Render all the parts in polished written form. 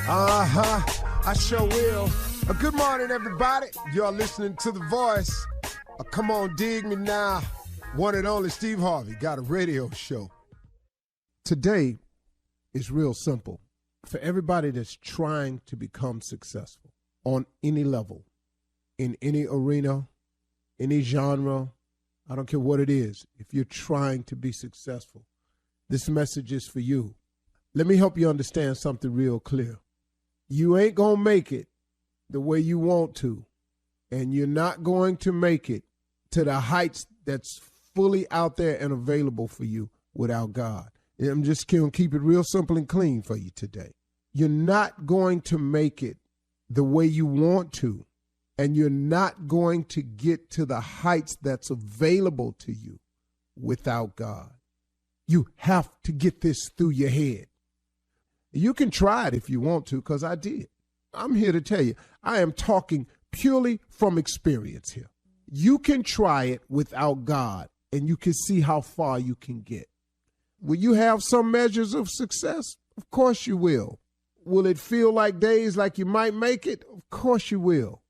I sure will. Good morning, everybody. You're listening to The Voice. Come on, dig me now. One and only Steve Harvey got a radio show. Today is real simple. For everybody that's trying to become successful on any level, in any arena, any genre, I don't care what it is. If you're trying to be successful, this message is for you. Let me help you understand something real clear. You ain't going to make it the way you want to, and you're not going to make it to the heights that's fully out there and available for you without God. I'm just going to keep it real simple and clean for you today. You're not going to make it the way you want to, and you're not going to get to the heights that's available to you without God. You have to get this through your head. You can try it if you want to, because I did. I'm here to tell you, I am talking purely from experience here. You can try it without God, and you can see how far you can get. Will you have some measures of success? Of course you will. Will it feel like days like you might make it? Of course you will.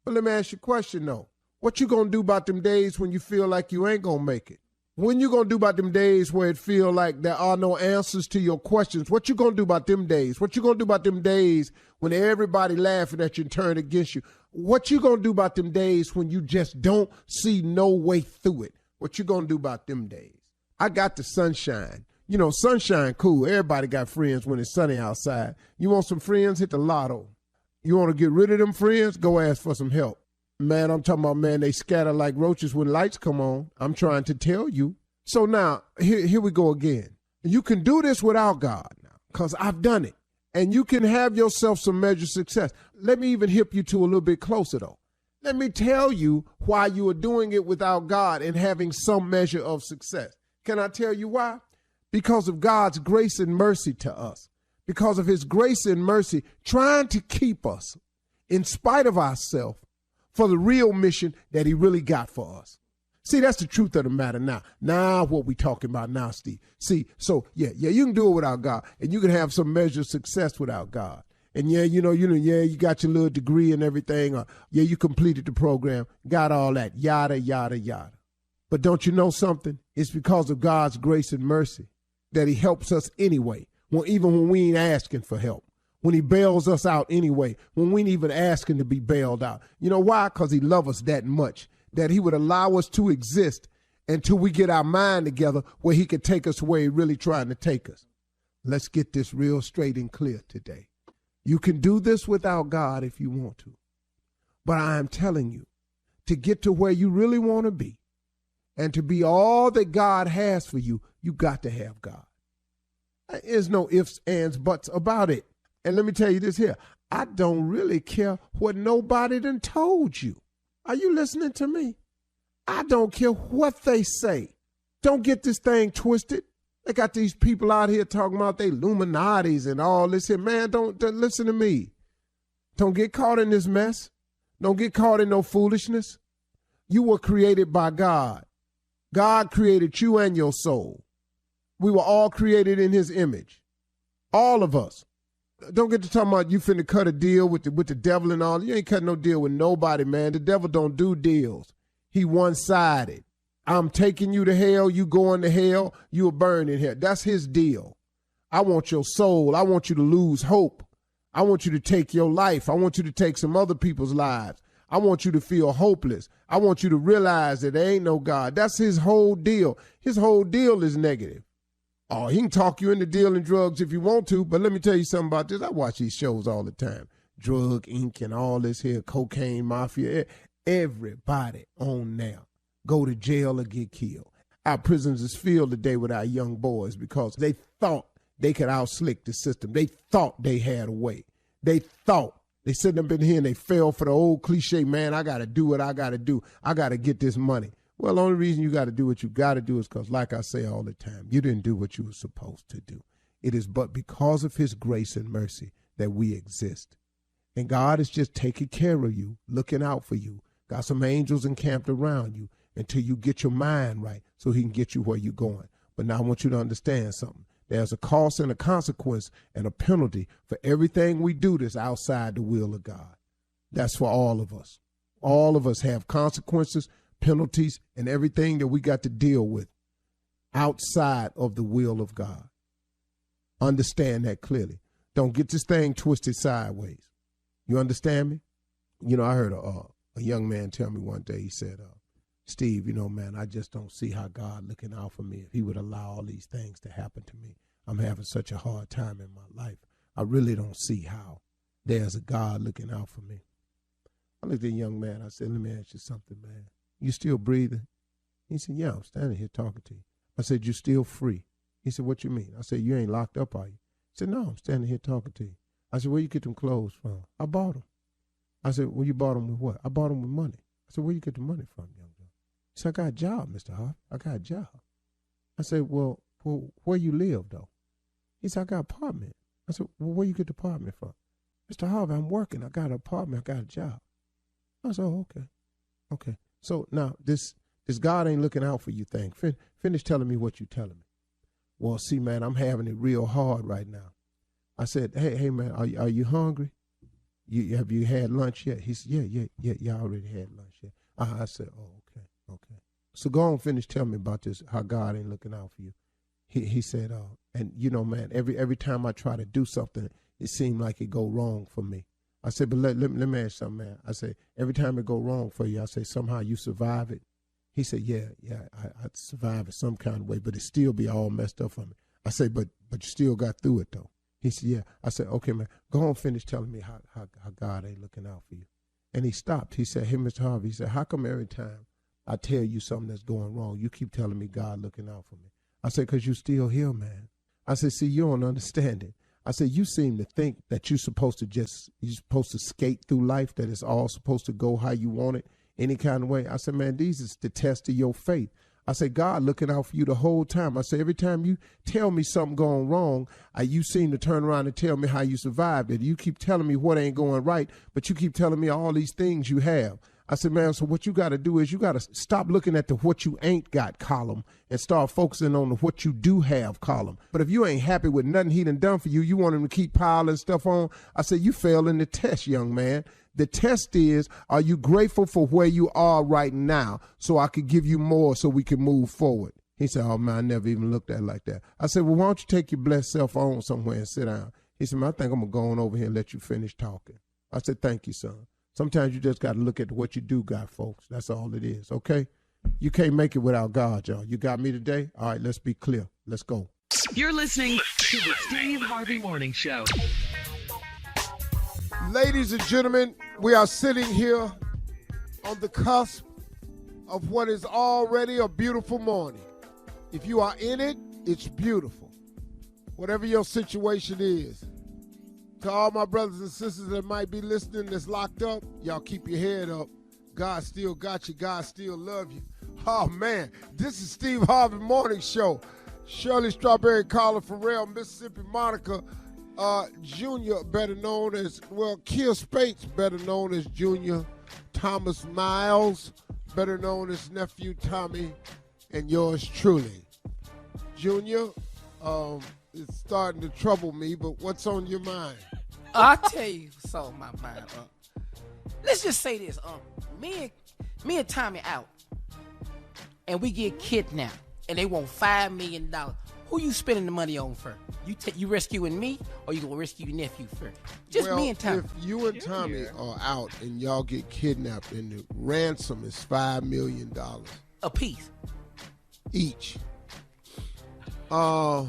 But let me ask you a question, though. What you going to do about them days when you feel like you ain't going to make it? When you going to do about them days where it feel like there are no answers to your questions? What you going to do about them days? What you going to do about them days when everybody laughing at you and turn against you? What you going to do about them days when you just don't see no way through it? What you going to do about them days? I got the sunshine. You know, sunshine cool. Everybody got friends when it's sunny outside. You want some friends? Hit the lotto. You want to get rid of them friends? Go ask for some help. Man, I'm talking about, man, they scatter like roaches when lights come on. I'm trying to tell you. So now, here we go again. You can do this without God now, because I've done it. And you can have yourself some measure of success. Let me even hip you to a little bit closer, though. Let me tell you why you are doing it without God and having some measure of success. Can I tell you why? Because of God's grace and mercy to us. Because of his grace and mercy trying to keep us in spite of ourselves for the real mission that he really got for us. See, that's the truth of the matter now. Now what we talking about now, Steve. See, so yeah, you can do it without God, and you can have some measure of success without God. And yeah, you got your little degree and everything, or yeah, you completed the program, got all that, yada, yada, yada. But don't you know something? It's because of God's grace and mercy that he helps us anyway, even when we ain't asking for help. When he bails us out anyway, when we ain't even asking to be bailed out. You know why? Because he loves us that much, that he would allow us to exist until we get our mind together where he could take us where he's really trying to take us. Let's get this real straight and clear today. You can do this without God if you want to. But I am telling you, to get to where you really want to be and to be all that God has for you, you got to have God. There's no ifs, ands, buts about it. And let me tell you this here. I don't really care what nobody done told you. Are you listening to me? I don't care what they say. Don't get this thing twisted. They got these people out here talking about they Illuminatis and all this here. Man, don't listen to me. Don't get caught in this mess. Don't get caught in no foolishness. You were created by God. God created you and your soul. We were all created in his image. All of us. Don't get to talking about you finna cut a deal with the devil and all. You ain't cutting no deal with nobody, man. The devil don't do deals. He one-sided. I'm taking you to hell, you going to hell, you'll burn in hell. That's his deal. I want your soul. I want you to lose hope. I want you to take your life. I want you to take some other people's lives. I want you to feel hopeless. I want you to realize that there ain't no God. That's his whole deal. His whole deal is negative. Oh, he can talk you into dealing drugs if you want to, but let me tell you something about this. I watch these shows all the time. Drug Inc. and all this here, cocaine mafia. Everybody on now go to jail or get killed. Our prisons is filled today with our young boys because they thought they could outslick the system. They thought they had a way. They thought. They sitting up in here and they fell for the old cliche, man, I got to do what I got to do. I got to get this money. Well, the only reason you got to do what you got to do is because, like I say all the time, you didn't do what you were supposed to do. It is but because of his grace and mercy that we exist. And God is just taking care of you, looking out for you. Got some angels encamped around you until you get your mind right so he can get you where you're going. But now I want you to understand something. There's a cost and a consequence and a penalty for everything we do that's outside the will of God. That's for all of us. All of us have consequences, penalties, and everything that we got to deal with outside of the will of God. Understand that clearly. Don't get this thing twisted sideways. You understand me? You know, I heard a young man tell me one day, he said, Steve, you know, man, I just don't see how God looking out for me. If he would allow all these things to happen to me, I'm having such a hard time in my life. I really don't see how there's a God looking out for me. I looked at the young man. I said, let me ask you something, man. You still breathing? He said, yeah, I'm standing here talking to you. I said, you still free? He said, what you mean? I said, you ain't locked up, are you? He said, no, I'm standing here talking to you. I said, where you get them clothes from? I bought them. I said, well, you bought them with what? I bought them with money. I said, where you get the money from, young man? He said, I got a job, Mr. Harvey. I got a job. I said, well, where you live, though? He said, I got an apartment. I said, well, where you get the apartment from? Mr. Harvey, I'm working. I got an apartment. I got a job. I said, oh, okay. Okay. So now this God ain't looking out for you thing. Finish telling me what you telling me. Well, see, man, I'm having it real hard right now. I said, hey, man, are you hungry? Have you had lunch yet? He said, yeah, I already had lunch yet. I said, oh, okay. So go on, finish telling me about this, how God ain't looking out for you. He said, and you know, man, every time I try to do something, it seemed like it go wrong for me. I said, but let me ask you something, man. I said, every time it go wrong for you, I say, somehow you survive it. He said, yeah, I survive it some kind of way, but it still be all messed up for me. I said, but you still got through it, though. He said, yeah. I said, okay, man, go on, finish telling me how God ain't looking out for you. And he stopped. He said, hey, Mr. Harvey, he said, how come every time I tell you something that's going wrong, you keep telling me God looking out for me? I said, because you still here, man. I said, see, you don't understand it. I said, you seem to think that you're supposed to skate through life, that it's all supposed to go how you want it, any kind of way. I said, man, these is the test of your faith. I said, God looking out for you the whole time. I said, every time you tell me something going wrong, you seem to turn around and tell me how you survived it. You keep telling me what ain't going right, but you keep telling me all these things you have. I said, man, so what you got to do is you got to stop looking at the what you ain't got column and start focusing on the what you do have column. But if you ain't happy with nothing he done for you, you want him to keep piling stuff on. I said, you failing the test, young man. The test is, are you grateful for where you are right now so I could give you more so we can move forward? He said, oh, man, I never even looked at it like that. I said, well, why don't you take your blessed self on somewhere and sit down? He said, man, I think I'm going to go on over here and let you finish talking. I said, thank you, son. Sometimes you just got to look at what you do got, folks. That's all it is, okay? You can't make it without God, y'all. You got me today? All right, let's be clear. Let's go. You're listening to the Steve Harvey Morning Show. Ladies and gentlemen, we are sitting here on the cusp of what is already a beautiful morning. If you are in it, it's beautiful. Whatever your situation is. To all my brothers and sisters that might be listening that's locked up, y'all keep your head up. God still got you. God still love you. Oh, man, this is Steve Harvey Morning Show. Shirley Strawberry, Carla Farrell, Mississippi Monica, Junior, better known as, Kia Spates, better known as Junior, Thomas Miles, better known as Nephew Tommy, and yours truly. Junior, it's starting to trouble me, but what's on your mind? I'll tell you what's on my mind. Let's just say this. Me and Tommy out, and we get kidnapped, and they want $5 million. Who you spending the money on first? You rescuing me, or you gonna rescue your nephew first? Just me and Tommy. If you and Tommy are out and y'all get kidnapped, and the ransom is $5 million a piece each. Let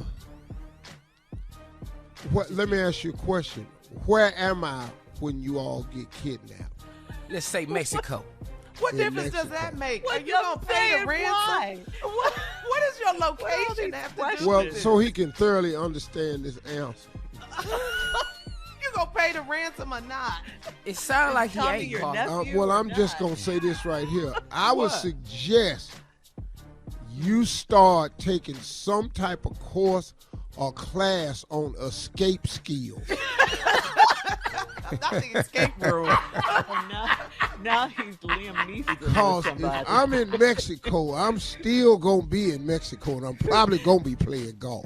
me ask you a question. Where am I when you all get kidnapped? Let's say Mexico. What difference does that make? Are you going to pay the ransom? What is your location after this? Well, so he can thoroughly understand this answer. You going to pay the ransom or not? It sounds like he ain't. Well, I'm just going to say this right here. I would suggest you start taking some type of course or class on escape skills. Not the escape room. Now he's Liam Neeson. Because if I'm in Mexico, I'm still going to be in Mexico, and I'm probably going to be playing golf.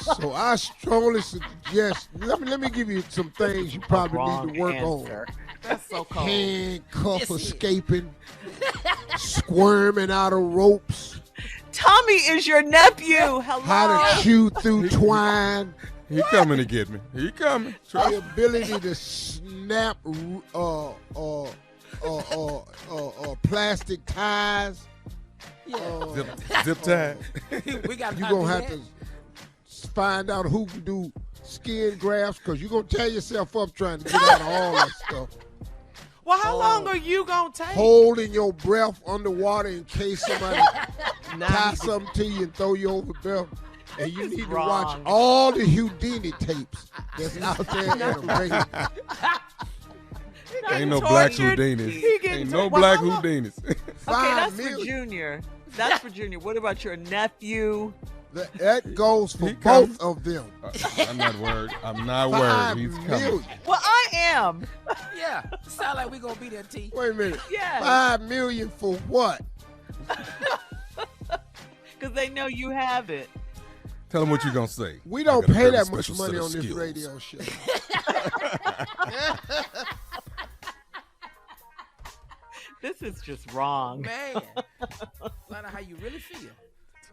So I strongly suggest, let me give you some things you probably need to work on. That's so cold. Handcuff escaping, squirming out of ropes. Tommy is your nephew. Hello. How to chew through twine. He coming to get me. He coming. The ability to snap plastic ties. Zip tie. We got You're going to have to find out who can do skin grafts because you're going to tear yourself up trying to get out of all that stuff. Well, how long are you going to take? Holding your breath underwater in case somebody tie something to you and throw you over the barrel. And you need to watch all the Houdini tapes that's out there in the ring. Ain't no black Houdinis. Ain't no black Houdinis. Okay, that's for Junior. That's for Junior. What about your nephew? That goes for both of them. I'm not worried. I'm not worried. He's coming. Well, I am. Yeah. Sound like we gonna be there, T. Wait a minute. Yeah. $5 million for what? Because they know you have it. Tell them what you're going to say. We don't pay that much money on this radio show. This is just wrong. Man. Find out how you really feel.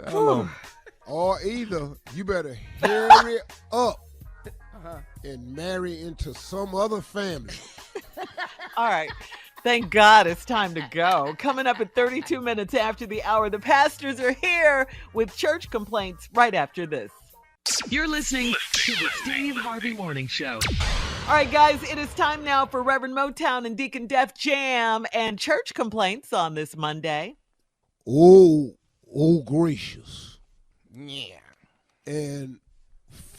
Tell them. Or either you better hurry up and marry into some other family. All right. Thank God it's time to go. Coming up at 32 minutes after the hour, the pastors are here with church complaints right after this. You're listening to the Steve Harvey Morning Show. All right, guys, it is time now for Reverend Motown and Deacon Def Jam and church complaints on this Monday. Oh gracious. Yeah. And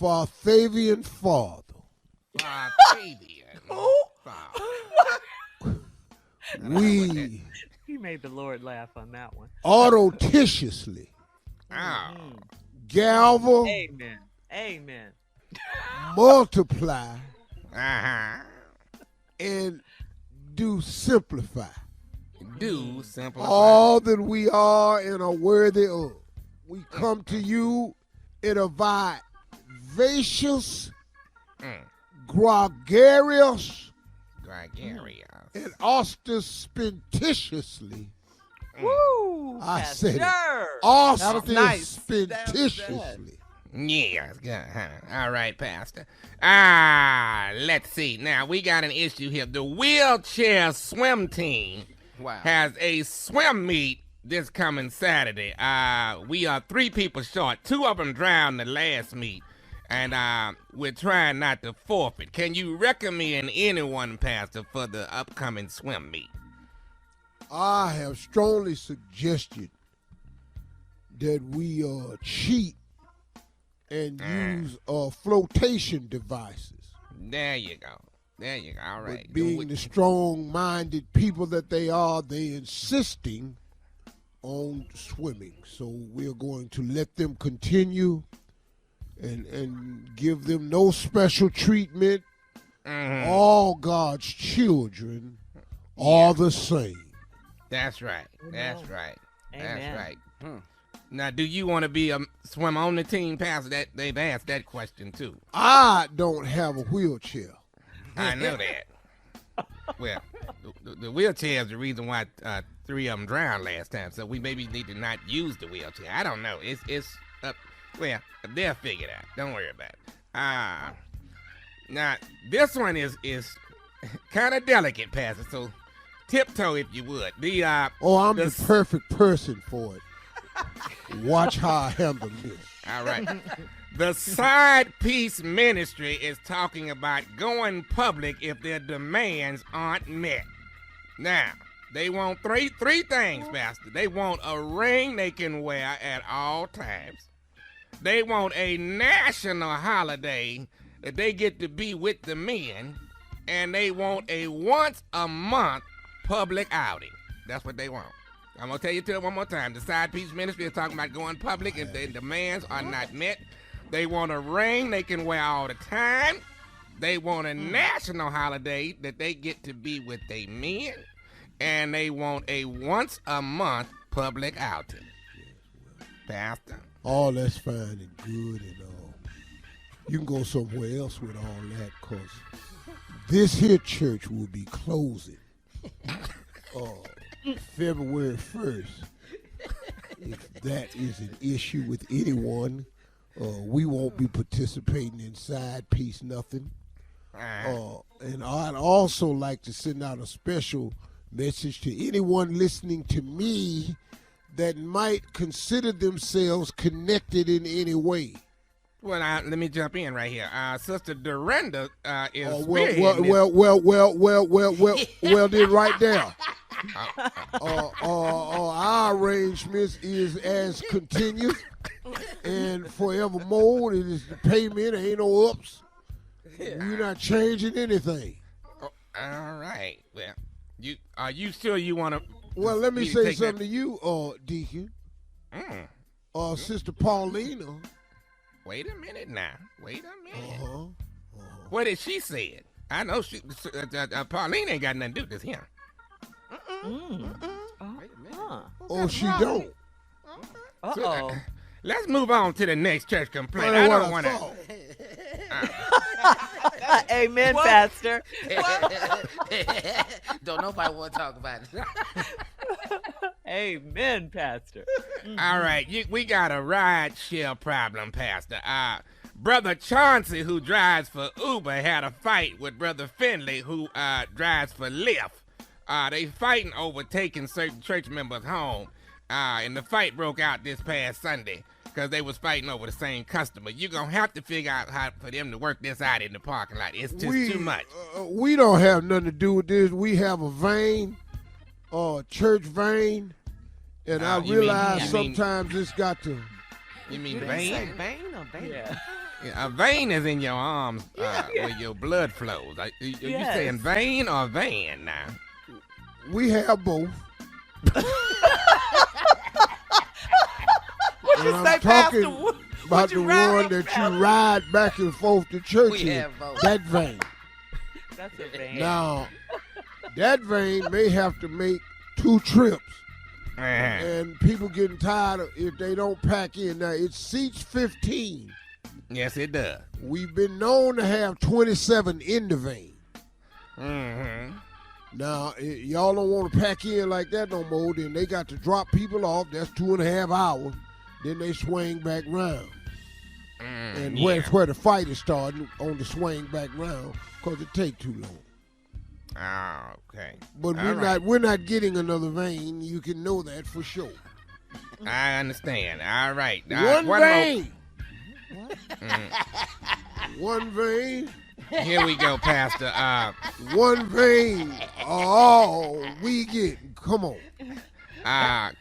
Fathavian Father. Fabian. He made the Lord laugh on that one. Autotitiously. Galva. Amen. Multiply. And do simplify. Do simplify. All that we are and are worthy of. We come to you in a vivacious, gregarious, and ostentatiously. Woo! I said it. Ostentatiously. Yeah, all right, Pastor. Let's see. Now, we got an issue here. The wheelchair swim team has a swim meet this coming Saturday. We are 3 people short. 2 of them drowned the last meet, and we're trying not to forfeit. Can you recommend anyone, Pastor, for the upcoming swim meet? I have strongly suggested that we cheat and use flotation devices. There you go. All right. But being the strong-minded people that they are, they're insisting on swimming. So we're going to let them continue and give them no special treatment. All God's children are the same. That's right. Amen. Now, do you want to be a swim on the team, Pastor? That they've asked that question too. I don't have a wheelchair. I know that. Well, the wheelchair is the reason why 3 of them drowned last time. So we maybe need to not use the wheelchair. I don't know. It's well, they'll figure it out. Don't worry about it. Now this one is kind of delicate, Pastor. So tiptoe if you would. I'm the perfect person for it. Watch how I handle this. All right. The Side Piece Ministry is talking about going public if their demands aren't met. Now, they want three things, Pastor. They want a ring they can wear at all times. They want a national holiday that they get to be with the men. And they want a once-a-month public outing. That's what they want. I'm going to tell you one more time. The Side Piece Ministry is talking about going public if their demands are not met. They want a ring they can wear all the time. They want a national holiday that they get to be with their men. And they want a once-a-month public outing. Pastor. all that's fine and good and all. You can go somewhere else with all that, because this here church will be closing February 1st. If that is an issue with anyone, we won't be participating in side piece nothing. And I'd also like to send out a special message to anyone listening to me that might consider themselves connected in any way. Well, let me jump in right here. Sister Dorinda is well, then right there. Our arrangements is as continued and forevermore. It is the payment. Ain't no ups. We're not changing anything. Oh, all right. Well, are you sure you want to? Well, let me say something to you, Deacon. Sister Paulina. Wait a minute now. Wait a minute. What did she say? I know Paulina ain't got nothing to do with this here. Oh, she don't. Uh-oh. Let's move on to the next church complaint. I don't want to. Amen, Pastor. Don't nobody want to talk about it. Amen, Pastor. All right, we got a ride share problem, Pastor. Brother Chauncey, who drives for Uber, had a fight with Brother Finley, who drives for Lyft. They fighting over taking certain church members home, and the fight broke out this past Sunday because they was fighting over the same customer. You're going to have to figure out how for them to work this out in the parking lot. It's just too much. We don't have nothing to do with this. We have a vein, church vein, and I realize sometimes it's got to. You mean vein? Vein or vein? Yeah, a vein is in your arms where your blood flows. Are you saying vein or vein now? We have both. What you say, Pastor? About the one that you ride back and forth to church in. That vein. That's a vein. Now, that vein may have to make 2 trips. And people getting tired if they don't pack in. Now, it seats 15. Yes, it does. We've been known to have 27 in the vein. Mm-hmm. Now, y'all don't want to pack in like that no more. Then they got to drop people off. That's 2.5 hours. Then they swing back round. And where's where the fight is starting, on the swing back round, because it take too long. Oh, okay. But we're not getting another vein. You can know that for sure. I understand. All right. One vein. One vein. Here we go, Pastor. One vein. Oh, we get. Come on.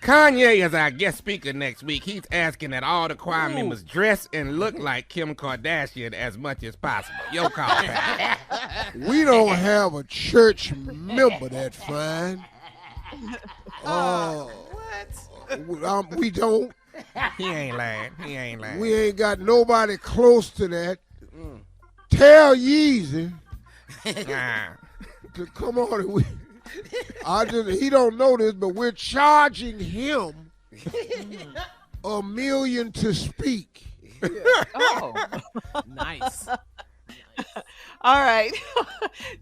Kanye is our guest speaker next week. He's asking that all the choir members dress and look like Kim Kardashian as much as possible. Your call, Pastor. We don't have a church member that fine. What? We don't. He ain't lying. We ain't got nobody close to that. Tell Yeezy to come on. He don't know this, but we're charging him $1 million to speak. Oh, Nice. all right.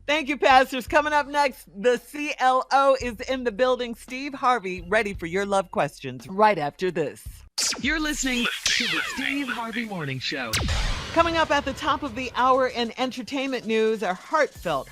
Thank you, pastors. Coming up next, the CLO is in the building. Steve Harvey, ready for your love questions right after this. You're listening to the Steve Harvey Morning Show. Coming up at the top of the hour in entertainment news, our heartfelt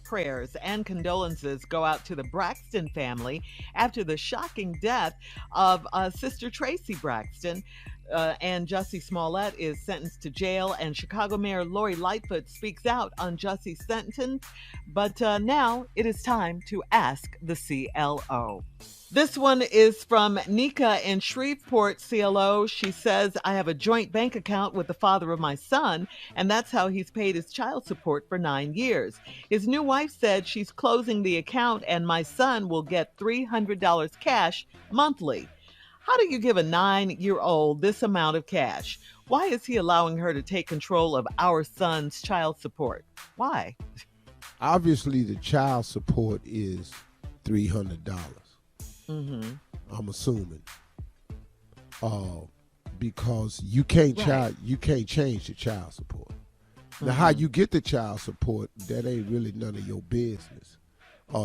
prayers and condolences go out to the Braxton family after the shocking death of Sister Tracy Braxton. And Jussie Smollett is sentenced to jail, and Chicago Mayor Lori Lightfoot speaks out on Jussie's sentence. But now it is time to ask the CLO. This one is from Nika in Shreveport, CLO. She says, I have a joint bank account with the father of my son, and that's how he's paid his child support for 9 years. His new wife said she's closing the account and my son will get $300 cash monthly. How do you give a 9-year-old this amount of cash? Why is he allowing her to take control of our son's child support? Why? Obviously, the child support is $300. I'm assuming. because you can't change the child support. Now, how you get the child support, that ain't really none of your business.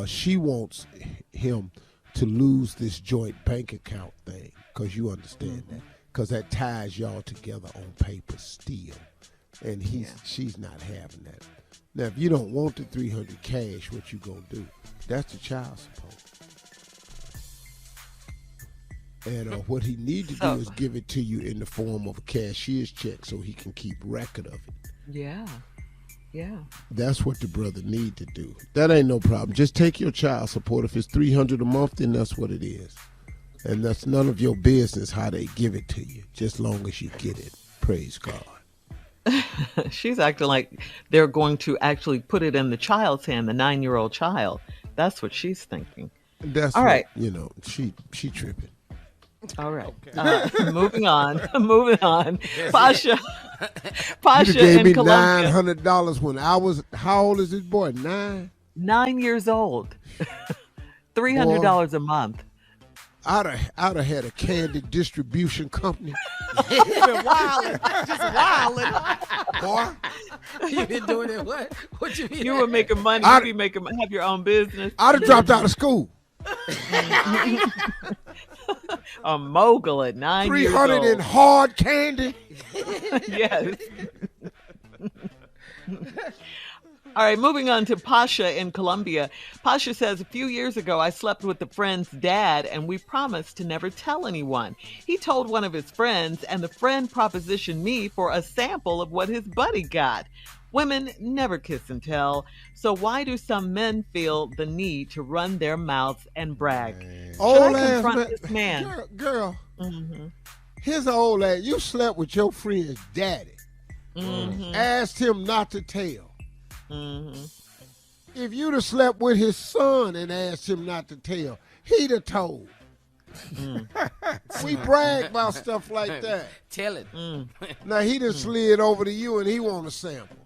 She wants him to lose this joint bank account thing, because you understand that, because that ties y'all together on paper still, and she's not having that. Now, if you don't want the $300 cash, what you gonna do? That's the child support. And what he need to do is give it to you in the form of a cashier's check so he can keep record of it. Yeah. That's what the brother need to do. That ain't no problem. Just take your child support. If it's $300 a month, then that's what it is. And that's none of your business how they give it to you, just long as you get it. Praise God. She's acting like they're going to actually put it in the child's hand, the 9-year-old child. That's what she's thinking. That's all right. She tripping. All right. Moving on. Pasha you gave in me Colombia. $900 when I was, how old is this boy? 9? 9 years old. $300 a month. I'd have had a candy distribution company. You've been wilding. Just wilding. Boy. You been doing it what? What you mean? You were making money. You'd be have your own business. I'd have dropped out of school. A mogul at 9 years old. 300 in hard candy. Yes. All right, moving on to Pasha in Colombia. Pasha says, a few years ago, I slept with a friend's dad, and we promised to never tell anyone. He told one of his friends, and the friend propositioned me for a sample of what his buddy got. Women never kiss and tell, so why do some men feel the need to run their mouths and brag? Should I confront this man? Girl, here's an old ass. You slept with your friend's daddy. Asked him not to tell. If you'd have slept with his son and asked him not to tell, he'd have told. We brag about stuff like that. Tell it. Now he done slid over to you and he want a sample.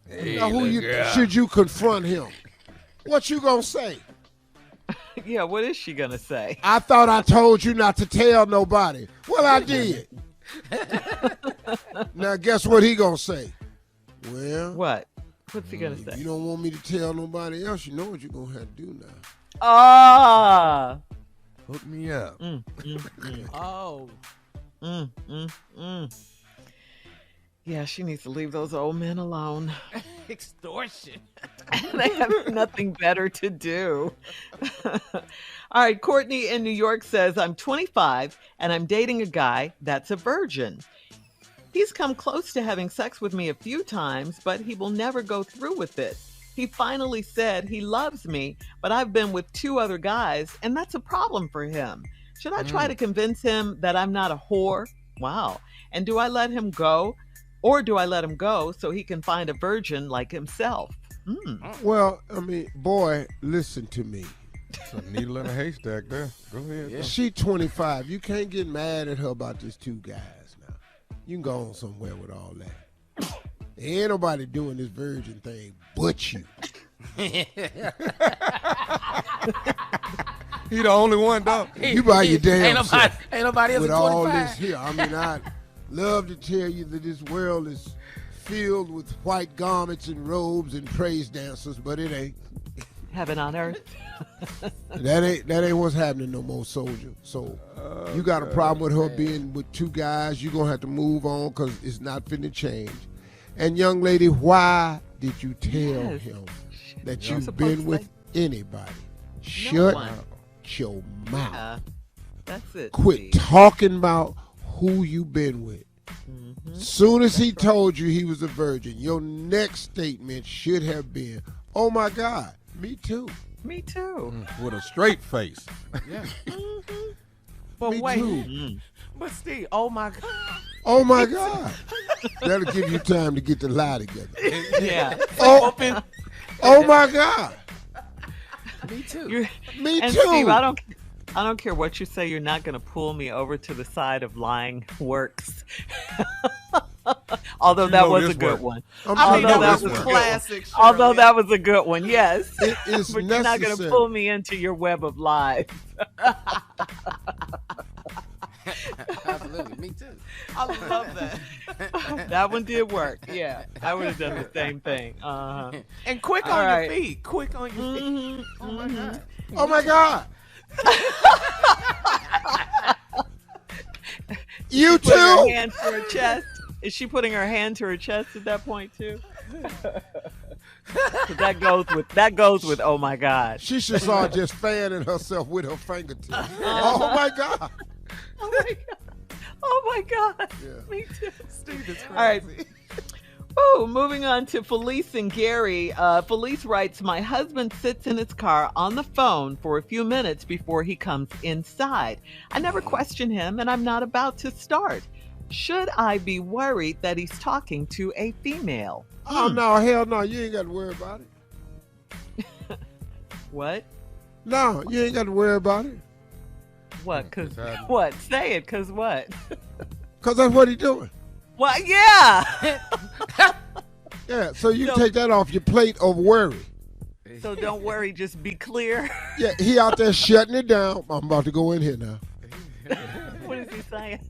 Hey, now should you confront him? What you gonna say? Yeah, what is she gonna say? I thought I told you not to tell nobody. Well, I did. Now guess what he gonna say? Well, what? What's he gonna say? You don't want me to tell nobody else. You know what you're gonna have to do now. Ah. Hook me up. Oh. Yeah, she needs to leave those old men alone. Extortion. They have nothing better to do. All right, Courtney in New York says, I'm 25 and I'm dating a guy that's a virgin. He's come close to having sex with me a few times, but he will never go through with it. He finally said he loves me, but I've been with 2 other guys, and that's a problem for him. Should I try to convince him that I'm not a whore? Wow. And do I let him go? Or do I let him go so he can find a virgin like himself? Well, I mean, boy, listen to me. It's a needle in a haystack there. Go ahead. Yeah. She 25. You can't get mad at her about these 2 guys now. You can go on somewhere with all that. Ain't nobody doing this virgin thing but you. He the only one, dog. You by your damn self. Ain't nobody else with at 25. all this here. I mean, I'd love to tell you that this world is filled with white garments and robes and praise dancers, but it ain't. Heaven on earth. That ain't what's happening no more, soldier. So you got a problem with her being with 2 guys, you're going to have to move on because it's not finna change. And young lady, why did you tell him that you've been with anybody? Shut your mouth. That's it. Quit talking about who you been with. Soon as he told you he was a virgin, your next statement should have been, oh my God, me too. Me too. With a straight face. Yeah. But me wait. too. But Steve, oh my God. Oh my God. That'll give you time to get the lie together. Yeah. Oh my God. Me too. Me and too. Steve, I don't care what you say. You're not going to pull me over to the side of lying works. Although that was a good one. I mean, that was classic. Although that was a good one, yes. It is but you're not going to pull me into your web of lies. Absolutely, me too. I love that. That one did work. Yeah, I would have done the same thing. And quick All on right. your feet. Quick on your feet. Oh my God. Oh my God. You Putting her too? hand to her chest. Is she putting her hand to her chest at that point too? 'Cause that goes with oh my God. She should start just fanning herself with her fingertips. Oh my God. Oh my God. Oh my God. Yeah. Me too. Steve is crazy. All right. Oh, moving on to Felice and Gary. Felice writes, my husband sits in his car on the phone for a few minutes before he comes inside. I never question him, and I'm not about to start. Should I be worried that he's talking to a female? Oh, no, hell no. You ain't got to worry about it. What? No, you ain't got to worry about it. What? Cause what? Say it. Cause what? Because that's what he's doing. What? Yeah. Yeah, so you take that off your plate of worry. So don't worry. Just be clear. Yeah, he out there shutting it down. I'm about to go in here now. What is he saying?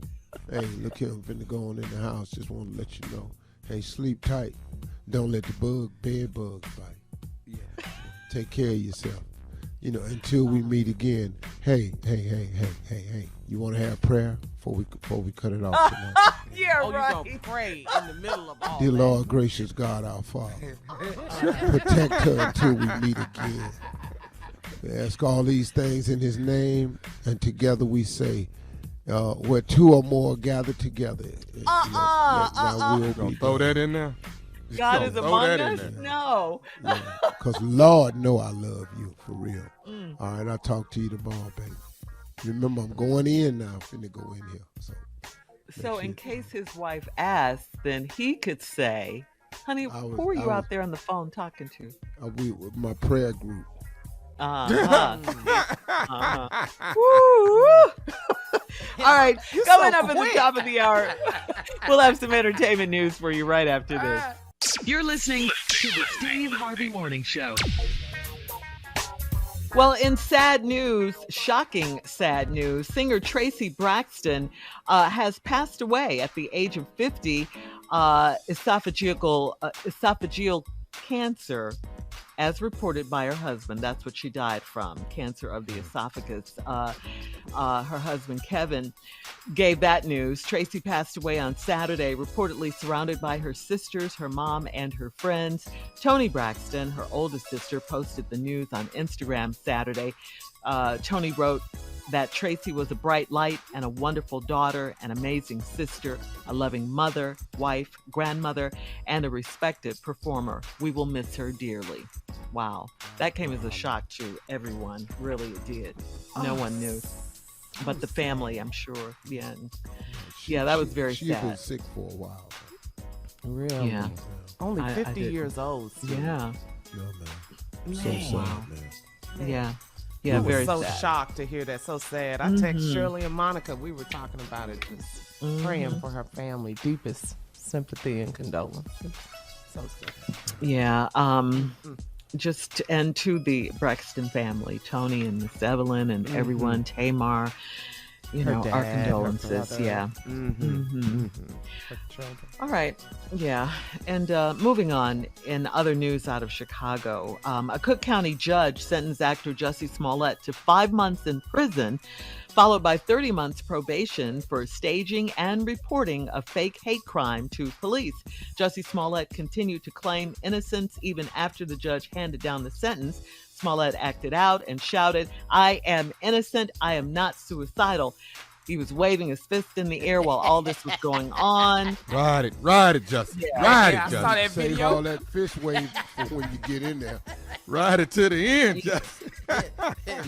Hey, look here, I'm finna go on in the house. Just want to let you know. Hey, sleep tight. Don't let the bed bugs bite. Yeah. Take care of yourself. You know, until we meet again. Hey. You want to have prayer before we cut it off tonight? Yeah, Oh, right. you gonna pray in the middle of all Dear that. Lord, gracious God, our Father, protect her until we meet again. We ask all these things in His name, and together we say, where two or more gathered together. Now we'll Gonna be throw there. that in there? God is Throw among that in us? there. No. Because Lord know I love you, for real. All right, I'll talk to you tomorrow, baby. Remember, I'm going in now. I'm finna go in here. So in case his wife asks, then he could say, honey, who are you out there on the phone talking to? We with my prayer group. Woo! All right, coming up at the top of the hour, we'll have some entertainment news for you right after this. You're listening to the Steve Harvey Morning Show. Well, in sad news, shocking sad news, singer Tracy Braxton has passed away at the age of 50, esophageal cancer, as reported by her husband. That's what she died from, cancer of the esophagus. Her husband, Kevin, gave that news. Tracy passed away on Saturday, reportedly surrounded by her sisters, her mom, and her friends. Toni Braxton, her oldest sister, posted the news on Instagram Saturday. Toni wrote that Tracy was a bright light and a wonderful daughter, an amazing sister, a loving mother, wife, grandmother, and a respected performer. We will miss her dearly. Wow. That came as a shock to everyone. Really, it did. No one knew. But the family, I'm sure. Yeah. Yeah, that was very She's sad. been sick for a while. Really? Yeah. Only I 50 didn't. ye's old. Steve. Yeah. No, man. So Man. sad, Wow. man. Yeah. Yeah, I was very so sad. shocked to hear that. So sad. I text Shirley and Monica. We were talking about it, just praying for her family. Deepest sympathy and condolences. So sad. Yeah. And to the Braxton family, Toni and Miss Evelyn and everyone, Tamar, Her our dad, her condolences. brother. Yeah. Her children. All right. Yeah. And moving on, in other news out of Chicago, a Cook County judge sentenced actor Jussie Smollett to 5 months in prison, followed by 30 months probation for staging and reporting a fake hate crime to police. Jussie Smollett continued to claim innocence even after the judge handed down the sentence. Smollett acted out and shouted, "I am innocent. I am not suicidal." He was waving his fist in the air while all this was going on. Ride it, Justin. Yeah, Ride I it, saw Justin. that Save video. all that fish wave for when you get in there. Ride it to the end, Justin.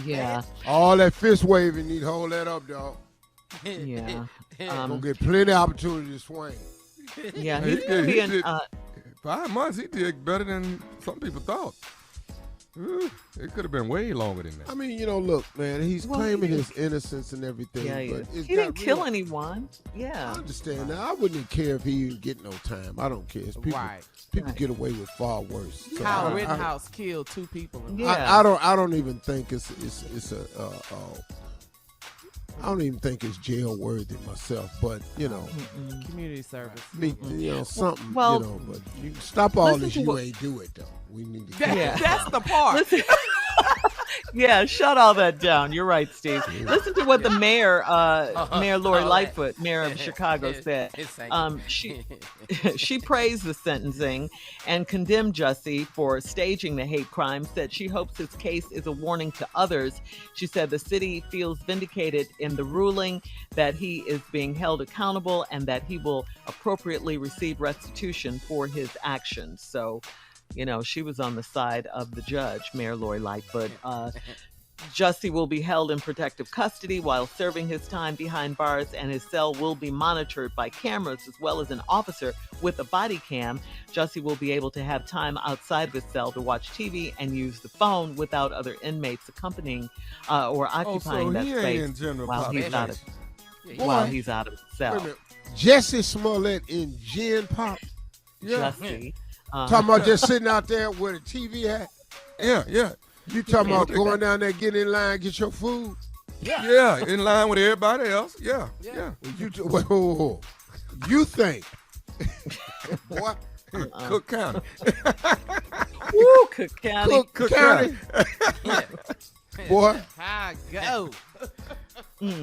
Yeah. All that fish waving, need to hold that up, dog. Yeah. Gonna get plenty of opportunity to swing. Yeah. He He's did- going to he be in. did. 5 months, he did better than some people thought. Ooh, it could have been way longer than that. I mean, look, man, he's Well, claiming he- his innocence and everything, Yeah, but it's he didn't got kill real- anyone. I Yeah. understand that. I wouldn't care if he didn't get no time. I don't care. It's people, Right. people Right. get away with far worse. So Kyle I- Rittenhouse killed 2 people. Yeah. I don't even think it's I don't even think it's jail worthy myself, but Community service. Something. Well, but you stop all this. to You what- ain't do it though. We need to. That's the part. Listen, yeah, shut all that down. You're right, Steve. Listen to what the mayor, Mayor Lori Lightfoot, mayor of Chicago, said. She praised the sentencing and condemned Jussie for staging the hate crime, said she hopes his case is a warning to others. She said the city feels vindicated in the ruling, that he is being held accountable, and that he will appropriately receive restitution for his actions. So, she was on the side of the judge, Mayor Lori Lightfoot. Jussie will be held in protective custody while serving his time behind bars, and his cell will be monitored by cameras as well as an officer with a body cam. Jussie will be able to have time outside the cell to watch TV and use the phone without other inmates accompanying or occupying that space while he's out of the cell. Jesse Smollett in Gin Pop. Jussie. Talking about just sitting out there with a TV hat. Yeah. You talking about going down there, getting in line, get your food? Yeah, in line with everybody else. Yeah. Whoa. You think, boy? Cook County. Woo, Cook County. Cook County. Boy. I go.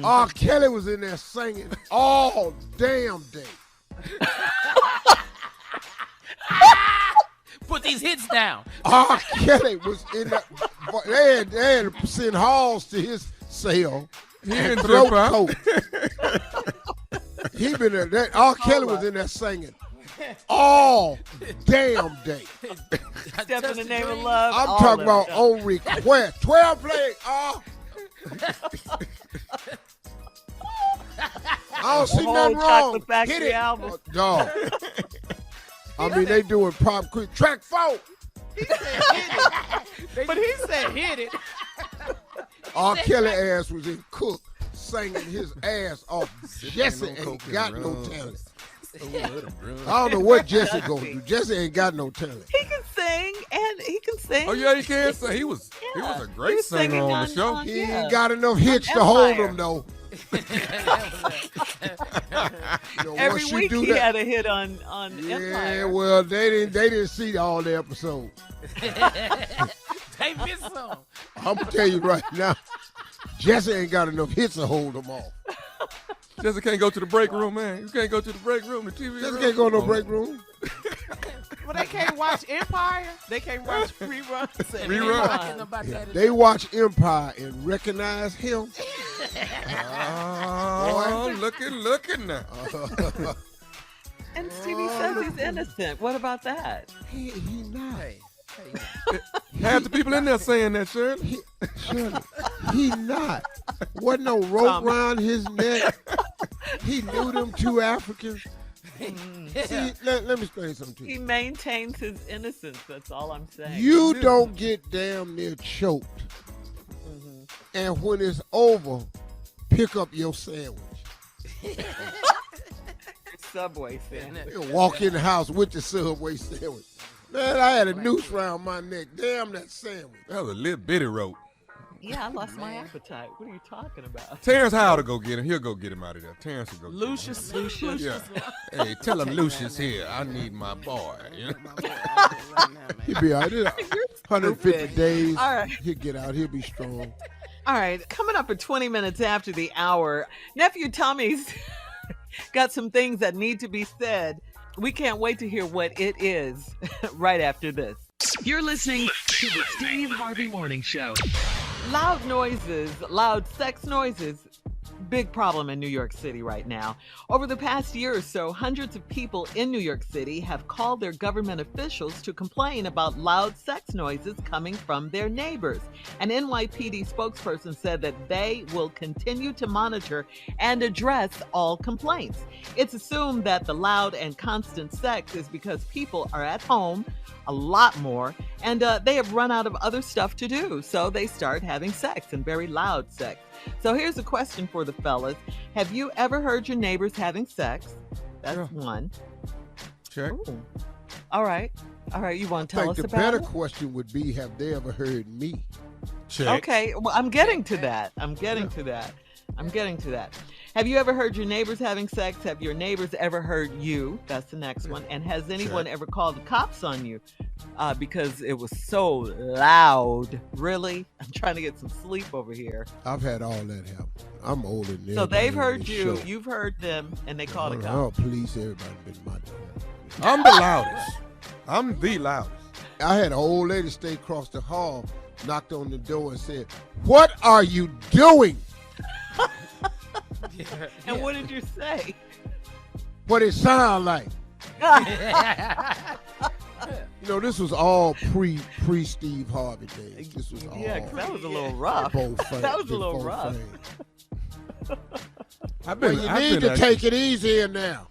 R. Kelly was in there singing all damn day. Put these hits down. R. Kelly was in that. They had to send Halls to his cell. He and in throat Gin coat. He been there. R. Kelly was in there singing all damn day. Step in the name of love. I'm talking about on request. 12 play. I don't see nothing wrong. Chocolate Factory Hit it. album. Dog. I mean, they doing pop quick. Track 4. But he said hit it. R. Kelly ass was in Cook singing his ass off. Jesse ain't got no talent. I don't know what Jesse gonna do. Jesse ain't got no talent. He can sing, and he can sing. Oh yeah, he can sing. He was a great was singer singing on the show. He ain't got enough hits to hold him though. Every week he had a hit on Yeah, Empire. well, they didn't see all the episodes. They missed some. I'm gonna tell you right now, Jesse ain't got enough hits to hold them off. Jesse can't go to the break room, man. You can't go to the break room, the TV Jesse room. can't go to no break room. Well, they can't watch Empire. They can't watch reruns. Rerun. They watch Empire and recognize him. Oh, looking now. And Stevie says he's innocent. What about that? He not. Half the people in there saying that, Shirley. He not. Wasn't no rope around his neck. He knew them two Africans. See, let me explain something to He you. maintains his innocence. That's all I'm saying. You don't get damn near choked. And when it's over, pick up your sandwich. Subway sandwich. You walk in the house with the Subway sandwich. Man, I had a noose around my neck. Damn that sandwich. That was a little bitty rope. Yeah, I lost my appetite. What are you talking about? Terrence Howard will go get him. He'll go get him out of there. Terrence will go Lucius. get him. Yeah. Hey, tell him Lucius here. I need my boy. You know? He'll be all right. 150 days. All right. He'll get out. He'll be strong. All right, coming up at 20 minutes after the hour, Nephew Tommy's got some things that need to be said. We can't wait to hear what it is right after this. You're listening to the Steve Harvey Morning Show. Loud noises, loud sex noises, big problem in New York City right now. Over the past year or so, hundreds of people in New York City have called their government officials to complain about loud sex noises coming from their neighbors. An NYPD spokesperson said that they will continue to monitor and address all complaints. It's assumed that the loud and constant sex is because people are at home a lot more, and they have run out of other stuff to do, so they start having sex, and very loud sex. So here's a question for the fellas. Have you ever heard your neighbors having sex? That's one. Check. Ooh. All right. You want to I tell think us the about better it? question would be, have they ever heard me? Check. Okay. Well, I'm getting to that. I'm getting to that. Have you ever heard your neighbors having sex? Have your neighbors ever heard you? That's the next one. And has anyone ever called the cops on you because it was so loud? Really? I'm trying to get some sleep over here. I've had all that happen. I'm older than So they've everybody on heard this you, show. you've heard them, and they call the cops. Oh, police, everybody been my door. I'm the loudest. I'm the loudest. I had an old lady stay across the hall, knocked on the door and said, "What are you doing?" And what did you say? What it sound like. You know, this was all pre Steve Harvey days. This was all. Yeah, 'cause that was a little rough. That was a little rough. You need to take it easy now.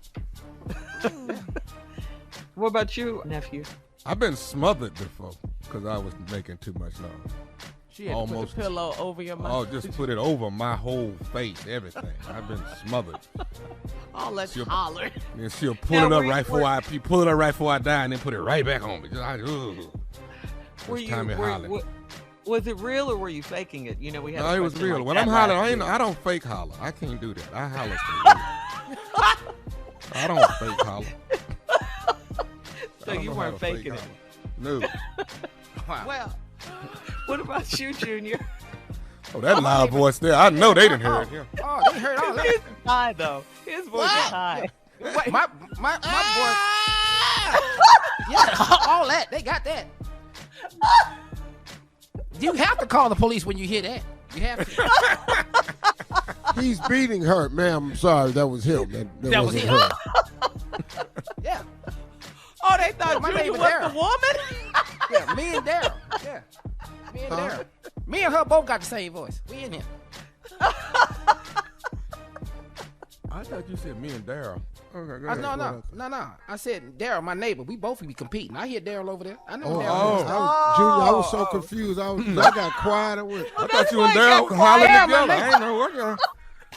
What about you, nephew? I've been smothered before because I was making too much noise. She had to put the pillow over your mouth. Oh, just put it over my whole face, everything. I've been smothered. Oh, let's holler. And she'll pull it up right before you pull it up right before I die, and then put it right back on me. Was it real or were you faking it? You know, we had. No, it was real. Like when I'm hollering, I don't fake holler. I can't do that. I holler for real. I don't fake holler. So you weren't faking it. No. Wow. Well, what about you, Junior? Oh, that loud voice there. I know they didn't hear it. Yeah. Oh, they heard all His that. is high though. His voice is high. Wait, my boy. Yeah, all that. They got that. You have to call the police when you hear that. You have to. He's beating her, ma'am. I'm sorry, that was him. That wasn't him. her. Yeah. Oh, they thought my Junior neighbor was Daryl. the woman? Yeah, me and Daryl. Yeah. Me and Daryl. Me and her both got the same voice. We in here. I thought you said me and Daryl. Okay, go ahead. No. I said Daryl, my neighbor. We both be competing. I hear Daryl over there. I know Daryl. Junior, I was so confused. I got quiet. I thought you and Daryl hollering together. I ain't know what y'all.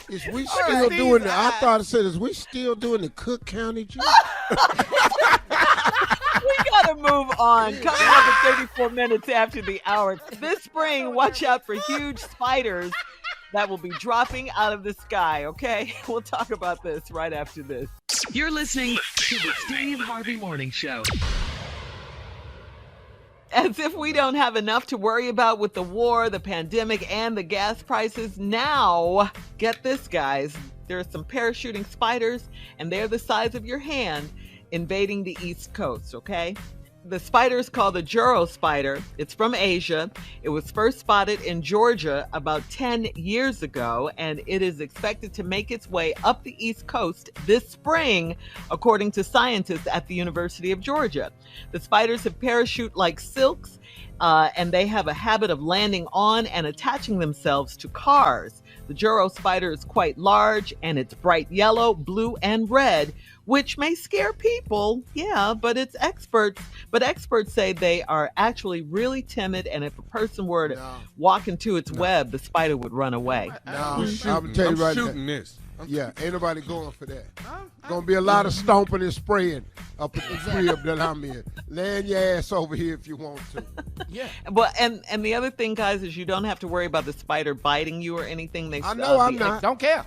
Is we still doing the? I thought it said, is we still doing the Cook County Jail? We gotta move on. Coming up at 34 minutes after the hour. This spring, watch out for huge spiders that will be dropping out of the sky, okay? We'll talk about this right after this. You're listening to the Steve Harvey Morning Show. As if we don't have enough to worry about with the war, the pandemic, and the gas prices, now, get this, guys. There are some parachuting spiders, and they're the size of your hand, invading the East Coast, okay? The spider is called the Juro spider. It's from Asia. It was first spotted in Georgia about 10 years ago, and it is expected to make its way up the East Coast this spring, according to scientists at the University of Georgia. The spiders have parachute like silks, and they have a habit of landing on and attaching themselves to cars. The Juro spider is quite large, and it's bright yellow, blue, and red, which may scare people, but experts say they are actually really timid, and if a person were to walk into its web, the spider would run away. I'm telling you right now. This. Yeah, ain't nobody going for that. Gonna be a lot of stomping and spraying up at the crib that I'm in. Land your ass over here if you want to. Yeah. Well, and the other thing, guys, is you don't have to worry about the spider biting you or anything. I know I'm not. Don't care.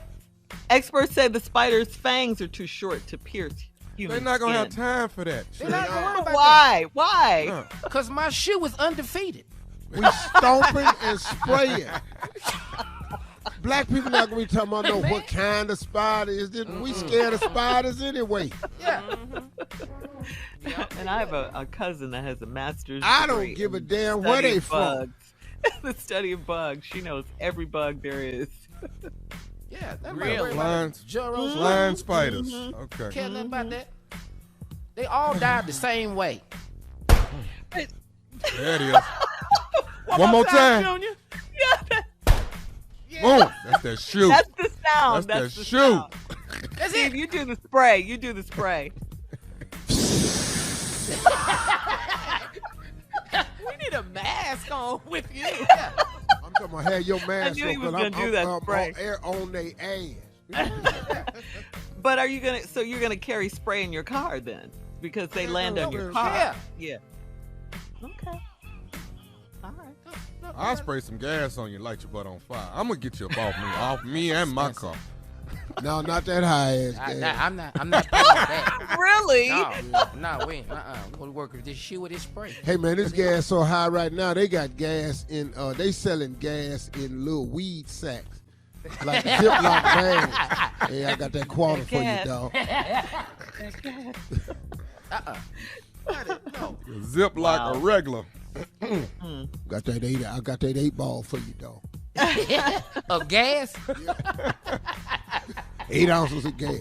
Experts say the spider's fangs are too short to pierce human They're not gonna skin. have time for that. They're not gonna worry about Why? Why? that. Because my shoe is undefeated. We stomping and spraying. Black people not gonna be talking about no what kind of spider is this. We scared of spiders anyway. Yeah. And I have a cousin that has a master's I degree don't give a in damn where study they of from. bugs. The study of bugs. She knows every bug there is. Yeah. Really? Flying spiders. Okay. Care nothing about that. They all died the same way. There it is. One more time. Junior. Yeah, Boom. That's that shoe. that's the sound. That's the that shoe. sound. That's Steve, it. you do the spray. You do the spray. We need a mask on with you. Yeah. I'm talking about have your mask knew he on, was 'cause gonna do that spray. on their ass. But are you gonna? So you're gonna carry spray in your car then, because they land on your car. Yeah. Yeah. Okay. All right. I'll spray some gas on you and light your butt on fire. I'm going to get you up off me and my car. No, not that high ass gas. I'm not paying that. Really? No, we ain't. We gonna work with this shoe with this spray. Hey man, this gas so high right now. They got gas in. They selling gas in little weed sacks, like a Ziploc bag. Hey, I got that quarter for you, dog. Ziploc a regular. Got that eight. I got that 8-ball for you, dog. Of gas? 8 ounces of gas.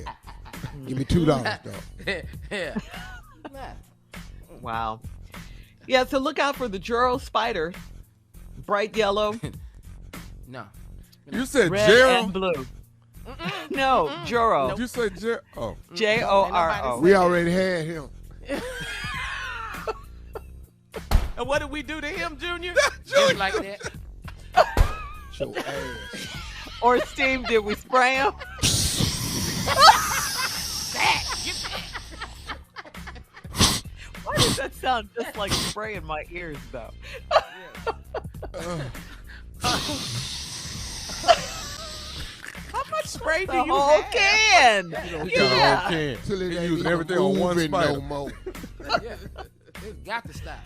Give me $2, dog. Yeah. Wow. Yeah, so look out for the Juro spider. Bright yellow, No. You said red, Gerald? and blue. No, Juro. Did you say Gerald? Oh. Joro. We already had him. And what did we do to him, Junior? Just like that. Your ass. Or Steve, did we spray him? Why does that sound just like spray in my ears, though? How much spray do The you whole have? can. He got a whole Yeah. can. Till it He ain't using even everything on one moving spider. no more. Yeah. It's got to stop.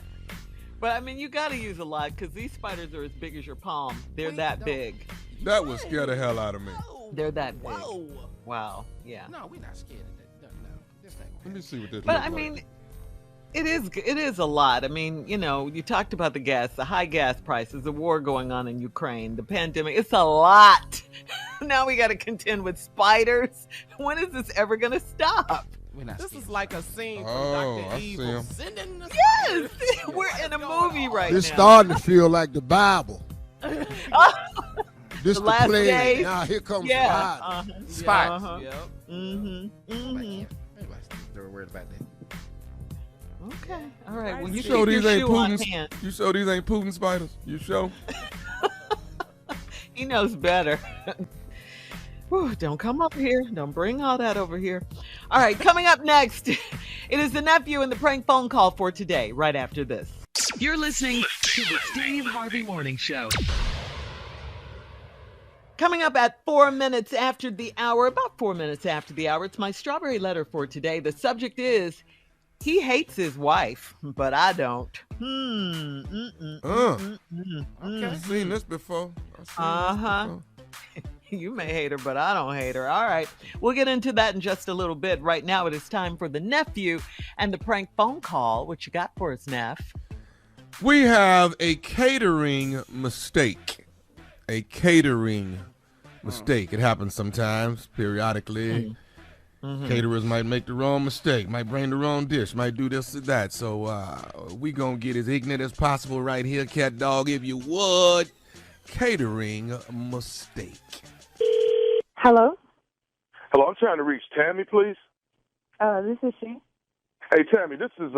But I mean, you got to use a lot because these spiders are as big as your palm. They're that big. That would scare the hell out of me. They're that big. Whoa. Wow. Yeah. No, we're not scared of that. No, this thing. Let me see what this But looks I like. mean, it is a lot. I mean, you talked about the high gas prices, the war going on in Ukraine, the pandemic. It's a lot. Now we got to contend with spiders. When is this ever going to stop? We're not This scared. is like a scene from Oh, Dr. I see Evil. him. Sending the Yes, spiders. we're in a movie right It's now. starting to feel like the Bible. This The the last plague. days. Now here comes Yeah. spider. Spiders. Uh-huh. Yep. Mm-hmm. They're worried about that. Okay. All right. Well, you You keep sure your these ain't shoe on Putin's? hand. You sure these ain't Putin spiders? You sure? He knows better. Whew, don't come up here. Don't bring all that over here. All right, coming up next, it is the nephew and the prank phone call for today, right after this. You're listening to the Steve Harvey Morning Show. Coming up at 4 minutes after the hour, about 4 minutes after the hour, it's my strawberry letter for today. The subject is, he hates his wife, but I don't. I've seen this before. Uh-huh. You may hate her, but I don't hate her. All right. We'll get into that in just a little bit. Right now, it is time for the nephew and the prank phone call. What you got for us, Neff? We have a catering mistake. A catering mistake. It happens sometimes, periodically. Caterers might make the wrong mistake, might bring the wrong dish, might do this or that. So we going to get as ignorant as possible right here, cat dog, if you would. Catering mistake. Hello, Hello, I'm trying to reach Tammy, please. this is she. Hey, Tammy, this is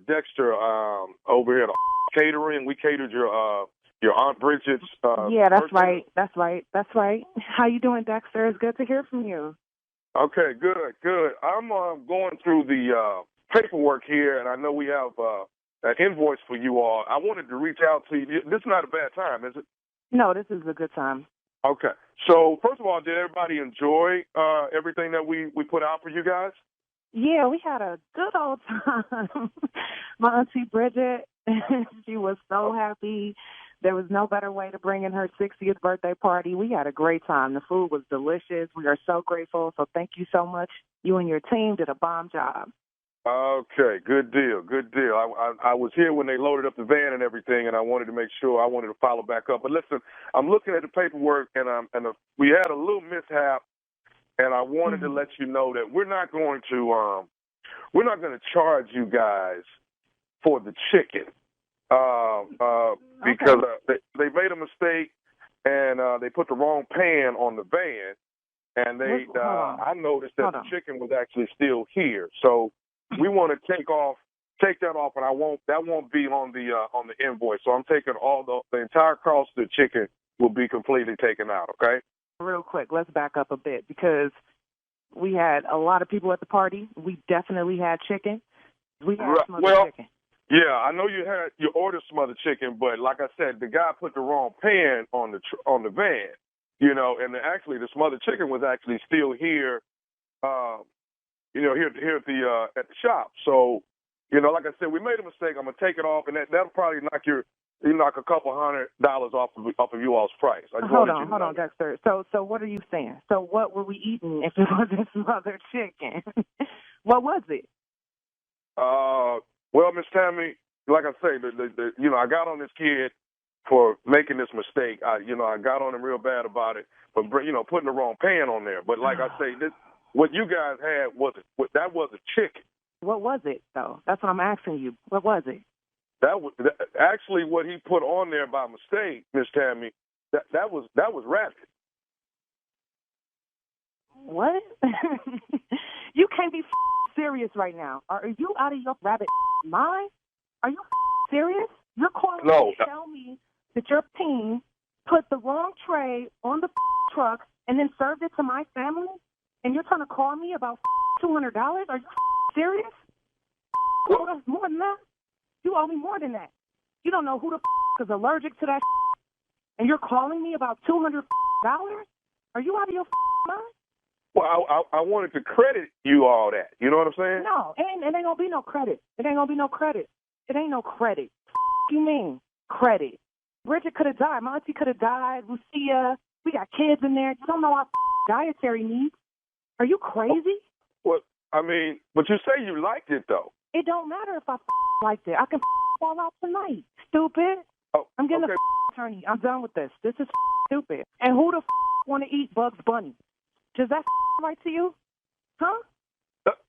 Dexter over here at catering. We catered your Aunt Bridget's. Yeah, that's birthday. right. That's right. How you doing, Dexter? It's good to hear from you. Okay, good. I'm going through the paperwork here, and I know we have an invoice for you all. I wanted to reach out to you. This is not a bad time, is it? No, this is a good time. Okay. So, first of all, did everybody enjoy everything that we put out for you guys? Yeah, we had a good old time. My Auntie Bridget, she was so happy. There was no better way to bring in her 60th birthday party. We had a great time. The food was delicious. We are so grateful. So thank you so much. You and your team did a bomb job. Okay, good deal. I was here when they loaded up the van and everything, and I wanted to follow back up. But listen, I'm looking at the paperwork, and we had a little mishap, and I wanted to let you know that we're not going to charge you guys for the chicken because they made a mistake and they put the wrong pan on the van, and I noticed that the chicken was actually still here, so. We want to take that off, and that won't be on the invoice. So I'm taking all the entire cost of the chicken will be completely taken out. Okay. Real quick, let's back up a bit because we had a lot of people at the party. We definitely had chicken. We had some other chicken. Yeah, I know you ordered some other chicken, but like I said, the guy put the wrong pan on the van, you know, and actually the smothered chicken was actually still here, here at the shop. So, you know, like I said, we made a mistake. I'm gonna take it off, and that'll probably knock a couple $100 off of you all's price. Hold on, Dexter. So what are you saying? So what were we eating if it wasn't smothered chicken? What was it? Well, Miss Tammy, like I say, I got on this kid for making this mistake. I got on him real bad about it, but putting the wrong pan on there. But like I say, what you guys had was a chicken. What was it though? That's what I'm asking you. What was it? That was actually what he put on there by mistake, Miss Tammy. That was rabbit. What? You can't be serious right now. Are you out of your rabbit mind? Are you serious? You're calling me to tell me that your team put the wrong tray on the truck and then served it to my family? And you're trying to call me about $200? Are you serious? You owe us more than that. You owe me more than that. You don't know who the is allergic to that and you're calling me about $200? Are you out of your mind? Well, I wanted to credit you all that. You know what I'm saying? No, it ain't gonna be no credit. It ain't gonna be no credit. It ain't no credit. You mean credit? Bridget could have died. My auntie could have died. Lucia. We got kids in there. You don't know our dietary needs. Are you crazy? Well, I mean, but you say you liked it though. It don't matter if I liked it. I can fall out tonight. Stupid. Oh, I'm getting okay. a attorney. I'm done with this. This is stupid. And who the want to eat Bugs Bunny? Does that right to you? Huh?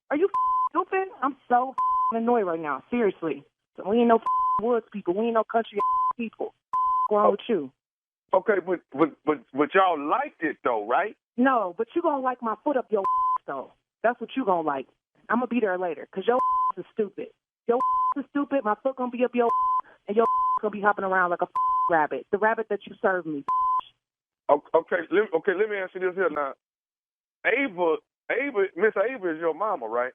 Are you stupid? I'm so annoyed right now. Seriously. So we ain't no woods people. We ain't no country people. What's wrong with you? Okay, but y'all liked it though, right? No, but you gonna like my foot up your though. That's what you gonna like. I'm gonna be there later because your is stupid. Your is stupid. My foot gonna be up your and your gonna be hopping around like a rabbit. The rabbit that you served me. Okay, let me ask you this here now. Miss Ava is your mama, right?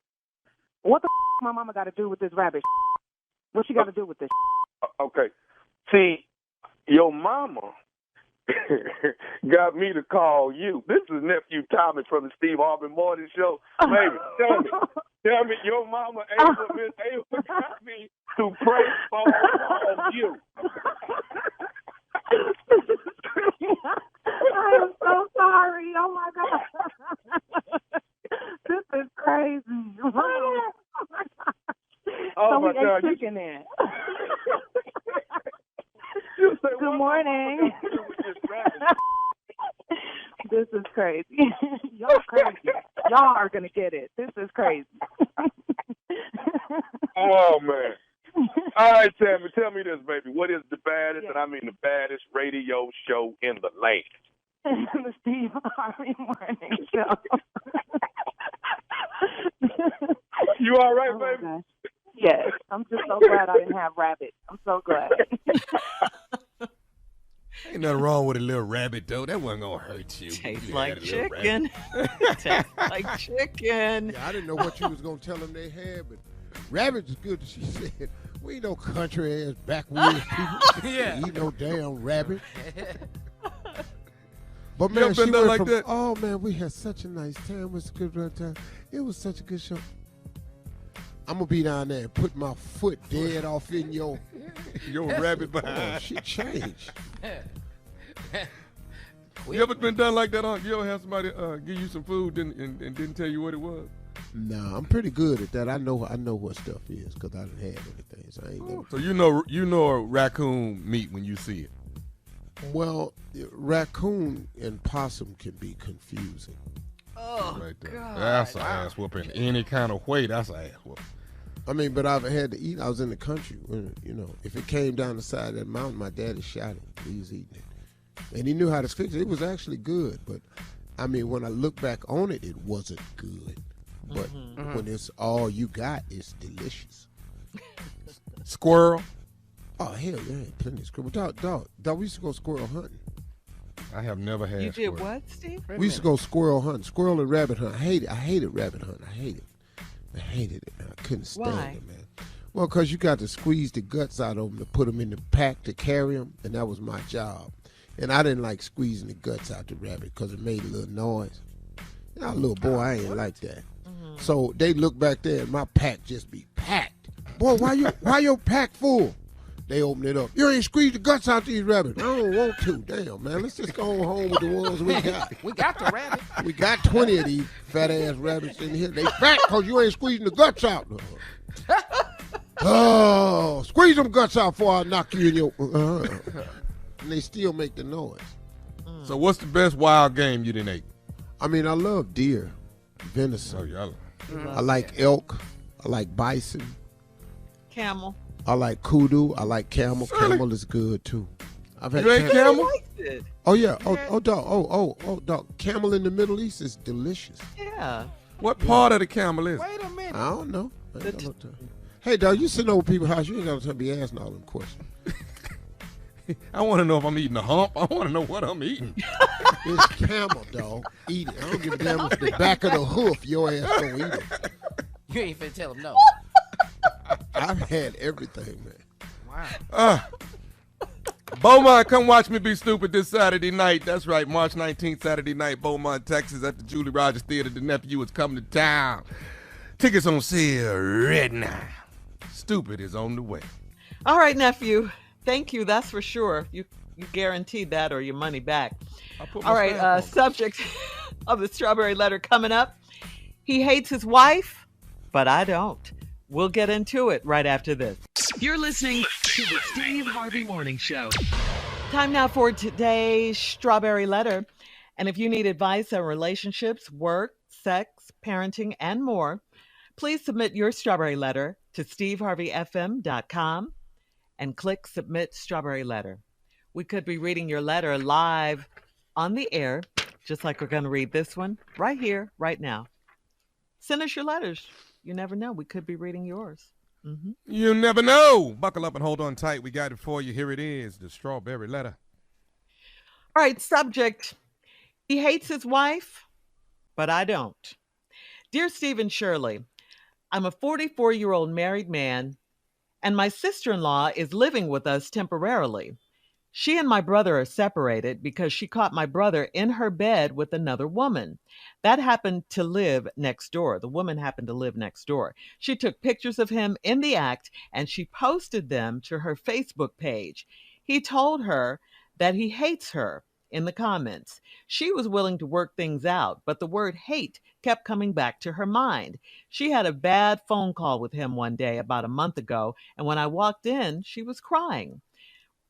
What the my mama got to do with this rabbit? What she got to do with this? Okay. See, your mama got me to call you. This is nephew Tommy from the Steve Harvey Morning Show. Baby, tell me, your mama Miss Ava got me to pray for you. I am so sorry. Oh my God. This is crazy. Oh my we God. ate chicken in. Good morning. This is crazy. Y'all crazy. Y'all are gonna get it. This is crazy. Oh man. All right, Tammy, tell me this, baby. What is the baddest, and I mean the baddest radio show in the land? The Steve Harvey Morning Show. You all right, baby? Gosh. Yes. I'm just so glad I didn't have rabbit. I'm so glad. Ain't nothing wrong with a little rabbit, though. That wasn't going to hurt you. Tastes like chicken. Tastes like chicken. Yeah, I didn't know what you was going to tell them they had, but rabbit is good, she said. We ain't no country-ass backwoods people. Yeah. Eat no damn rabbit. But man, she went like from, that? oh man, we had such a nice time. It was a good run time. It was such a good show. I'm gonna be down there and put my foot dead off in your rabbit Oh, behind. she changed. You ever been done like that? You ever have somebody give you some food and didn't tell you what it was? Nah, I'm pretty good at that. I know what stuff is because I done had everything. So I ain't never. So you know a raccoon meat when you see it. Well, raccoon and possum can be confusing. Oh, Right there. God. That's an ass whooping. Any kind of way, that's an ass whooping. I mean, but I've had to eat. I was in the country. When, if it came down the side of that mountain, my daddy shot it. He was eating it. And he knew how to fix it. It was actually good. But, I mean, when I look back on it, it wasn't good. But when it's all you got, it's delicious. Squirrel? Oh, hell yeah, plenty of squirrel. Dog, we used to go squirrel hunting. I have never had You squirrel. did what, Steve? We used to go squirrel hunting, squirrel and rabbit hunting. I hated rabbit hunting. I hated it. I couldn't stand Why? it, man. Well, because you got to squeeze the guts out of them to put them in the pack to carry them, and that was my job. And I didn't like squeezing the guts out the rabbit because it made a little noise. You know, little boy, I ain't like that. So they look back there, and my pack just be packed. Boy, why your pack full? They open it up. You ain't squeezed the guts out these rabbits. I don't want to. Damn, man. Let's just go home with the ones we got. We got the rabbit. We got 20 of these fat-ass rabbits in here. They fat because you ain't squeezing the guts out. Oh, squeeze them guts out before I knock you in your... And they still make the noise. So what's the best wild game you done ate? I mean, I love deer, venison. Oh, y'all. I like elk. I like bison. Camel. I like kudu. I like camel. Really? Camel is good too. I've had You ate camel? Oh yeah. Oh dog. Dog. Camel in the Middle East is delicious. Yeah. What part of the camel is it? Wait a minute. I don't know. Hey dog, you sitting over people's house, you ain't got to be asking all them questions. I want to know if I'm eating a hump. I want to know what I'm eating. It's camel, dog. Eat it. I don't give a damn if the back of the hoof your ass gonna eat it. You ain't finna tell him no. I've had everything, man. Wow. Beaumont, come watch me be stupid this Saturday night. That's right, March 19th, Saturday night, Beaumont, Texas, at the Julie Rogers Theater. The nephew is coming to town. Tickets on sale right now. Stupid is on the way. All right, nephew. Thank you. That's for sure. You guaranteed that or your money back. All right. Subject of the strawberry letter coming up. He hates his wife, but I don't. We'll get into it right after this. You're listening to the Steve Harvey Morning Show. Time now for today's strawberry letter. And if you need advice on relationships, work, sex, parenting, and more, please submit your strawberry letter to steveharveyfm.com and click Submit Strawberry Letter. We could be reading your letter live on the air, just like we're going to read this one right here, right now. Send us your letters. You never know. We could be reading yours. Mm-hmm. You never know. Buckle up and hold on tight. We got it for you. Here it is, the strawberry letter. All right, subject. He hates his wife, but I don't. Dear Steve and Shirley, I'm a 44-year-old married man, and my sister-in-law is living with us temporarily. She and my brother are separated because she caught my brother in her bed with another woman. That happened to live next door. The woman happened to live next door. She took pictures of him in the act, and she posted them to her Facebook page. He told her that he hates her in the comments. She was willing to work things out, but the word hate kept coming back to her mind. She had a bad phone call with him one day about a month ago, and when I walked in, she was crying.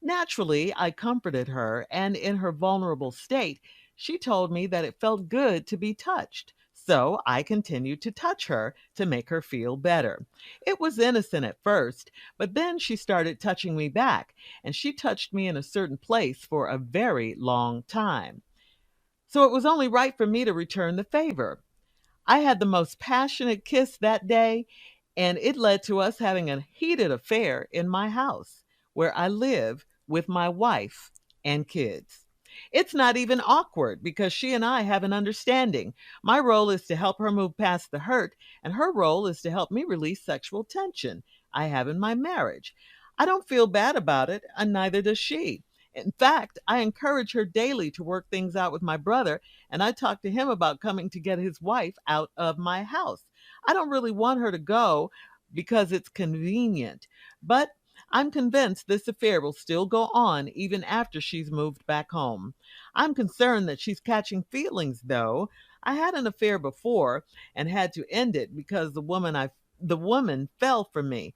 Naturally, I comforted her, and in her vulnerable state, she told me that it felt good to be touched. So I continued to touch her to make her feel better. It was innocent at first, but then she started touching me back, and she touched me in a certain place for a very long time. So it was only right for me to return the favor. I had the most passionate kiss that day, and it led to us having a heated affair in my house, where I live with my wife and kids. It's not even awkward because she and I have an understanding. My role is to help her move past the hurt, and her role is to help me release sexual tension I have in my marriage. I don't feel bad about it, and neither does she. In fact, I encourage her daily to work things out with my brother, and I talk to him about coming to get his wife out of my house. I don't really want her to go because it's convenient, but I'm convinced this affair will still go on even after she's moved back home. I'm concerned that she's catching feelings, though. I had an affair before and had to end it because the woman fell for me.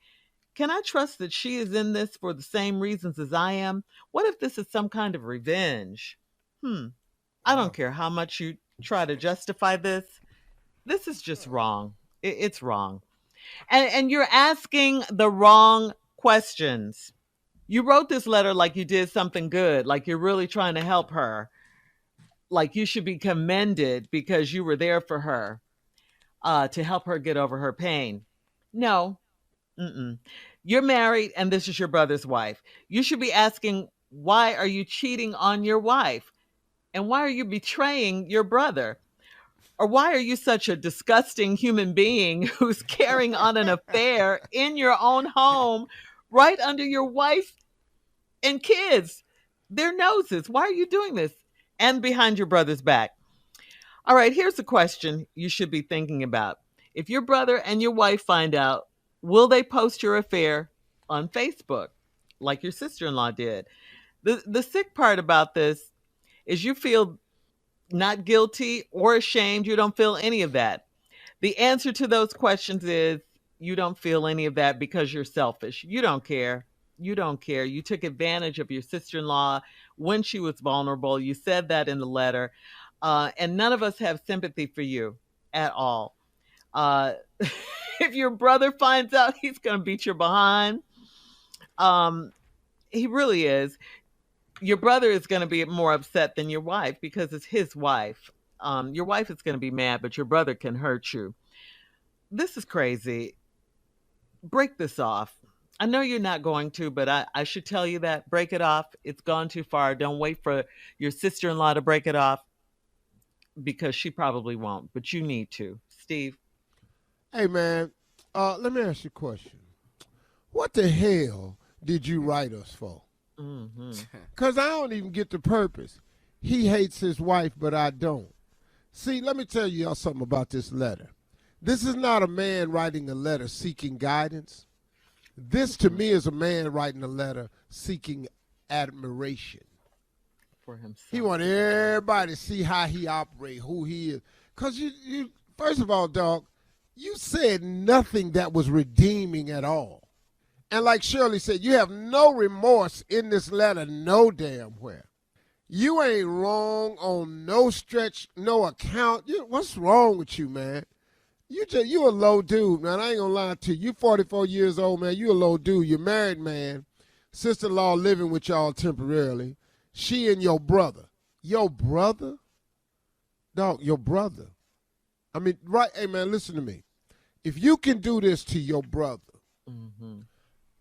Can I trust that she is in this for the same reasons as I am? What if this is some kind of revenge? I don't care how much you try to justify this. This is just wrong. It's wrong. And you're asking the wrong questions. You wrote this letter like you did something good, like you're really trying to help her, like you should be commended because you were there for her to help her get over her pain. No. You're married and this is your brother's wife. You should be asking, why are you cheating on your wife? And why are you betraying your brother? Or why are you such a disgusting human being who's carrying on an affair in your own home, right under your wife and kids, their noses? Why are you doing this? And behind your brother's back. All right, here's a question you should be thinking about. If your brother and your wife find out, will they post your affair on Facebook like your sister-in-law did? The sick part about this is you feel not guilty or ashamed. You don't feel any of that. The answer to those questions is you don't feel any of that because you're selfish. You don't care. You don't care. You took advantage of your sister-in-law when she was vulnerable. You said that in the letter. And none of us have sympathy for you at all. If your brother finds out, he's going to beat your behind. He really is. Your brother is going to be more upset than your wife because it's his wife. Your wife is going to be mad, but your brother can hurt you. This is crazy. Break this off. I know you're not going to, but I should tell you that. Break it off. It's gone too far. Don't wait for your sister-in-law to break it off because she probably won't, but you need to. Steve? Hey, man, let me ask you a question. What the hell did you write us for? Because I don't even get the purpose. He hates his wife, but I don't. See, let me tell you all something about this letter. This is not a man writing a letter seeking guidance. This, to me, is a man writing a letter seeking admiration. For himself. He wants everybody to see how he operates, who he is. Because you, first of all, dog, you said nothing that was redeeming at all. And like Shirley said, you have no remorse in this letter, no damn where. You ain't wrong on no stretch, no account. What's wrong with you, man? You a low dude, man. I ain't gonna lie to you. You 44 years old, man. You a low dude. You're married, man. Sister-in-law living with y'all temporarily. She and your brother. Your brother? Dog, your brother. I mean, right, hey, man, listen to me. If you can do this to your brother,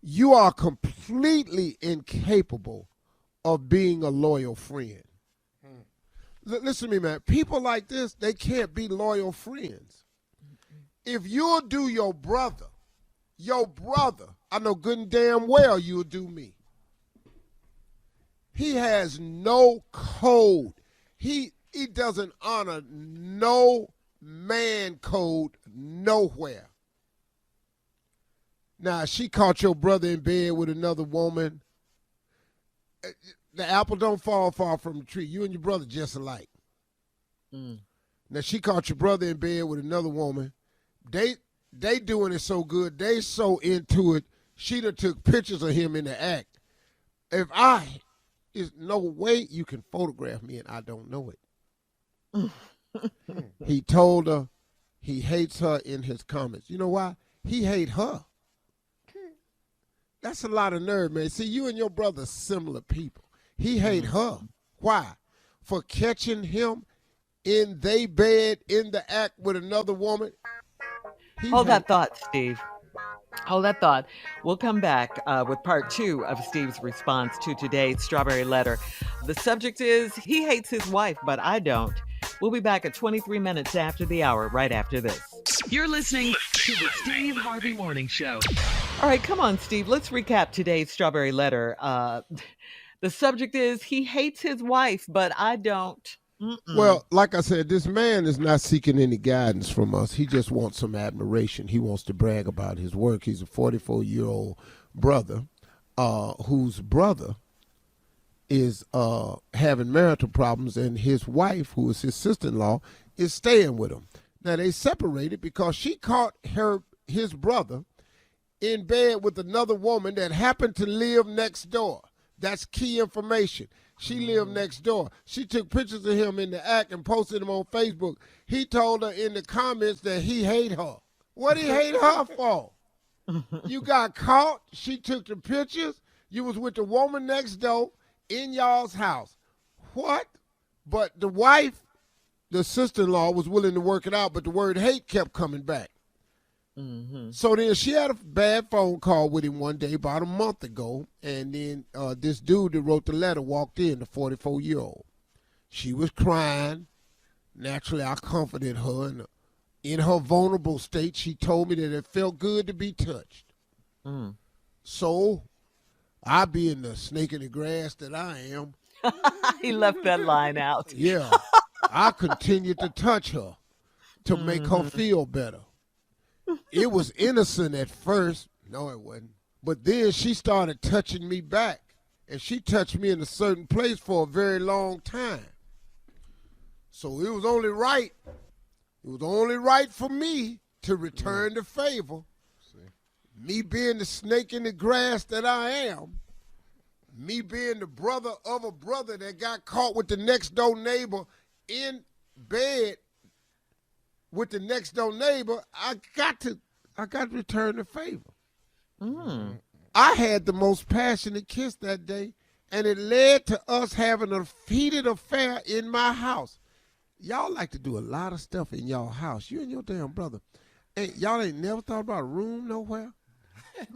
you are completely incapable of being a loyal friend. Listen to me, man. People like this, they can't be loyal friends. If you'll do your brother, I know good and damn well you'll do me. He has no code. He doesn't honor no man code nowhere. Now, she caught your brother in bed with another woman. The apple don't fall far from the tree. You and your brother just alike. Now, she caught your brother in bed with another woman. They doing it so good. They so into it. She done took pictures of him in the act. There's no way you can photograph me and I don't know it. He told her he hates her in his comments. You know why? He hate her. That's a lot of nerve, man. See, you and your brother similar people. He hate her. Why? For catching him in they bed in the act with another woman. Hold that thought, Steve. Hold that thought. We'll come back with part 2 of Steve's response to today's Strawberry Letter. The subject is, he hates his wife, but I don't. We'll be back at 23 minutes after the hour, right after this. You're listening to the Steve Harvey Morning Show. All right, come on, Steve. Let's recap today's Strawberry Letter. The subject is, he hates his wife, but I don't. Well, like I said, this man is not seeking any guidance from us. He just wants some admiration. He wants to brag about his work. He's a 44-year-old brother whose brother is having marital problems, and his wife, who is his sister-in-law, is staying with him. Now, they separated because she caught his brother in bed with another woman that happened to live next door. That's key information. She lived next door. She took pictures of him in the act and posted them on Facebook. He told her in the comments that he hate her. What he hate her for? You got caught. She took the pictures. You was with the woman next door in y'all's house. What? But the wife, the sister-in-law, was willing to work it out, but the word hate kept coming back. So then she had a bad phone call with him one day about a month ago, and then this dude that wrote the letter walked in, the 44-year-old. She was crying, Naturally, I comforted her, and in her vulnerable state, she told me that it felt good to be touched. So, I being the snake in the grass that I am. He left that line out. Yeah. I continued to touch her to make her feel better. It was innocent at first. No, it wasn't. But then she started touching me back. And she touched me in a certain place for a very long time. So it was only right. It was only right for me to return the favor. Me being the snake in the grass that I am. Me being the brother of a brother that got caught with the next door neighbor in bed with the next door neighbor, I got to return the favor. I had the most passionate kiss that day, and it led to us having a heated affair in my house. Y'all like to do a lot of stuff in y'all house. You and your damn brother. Y'all ain't never thought about a room nowhere?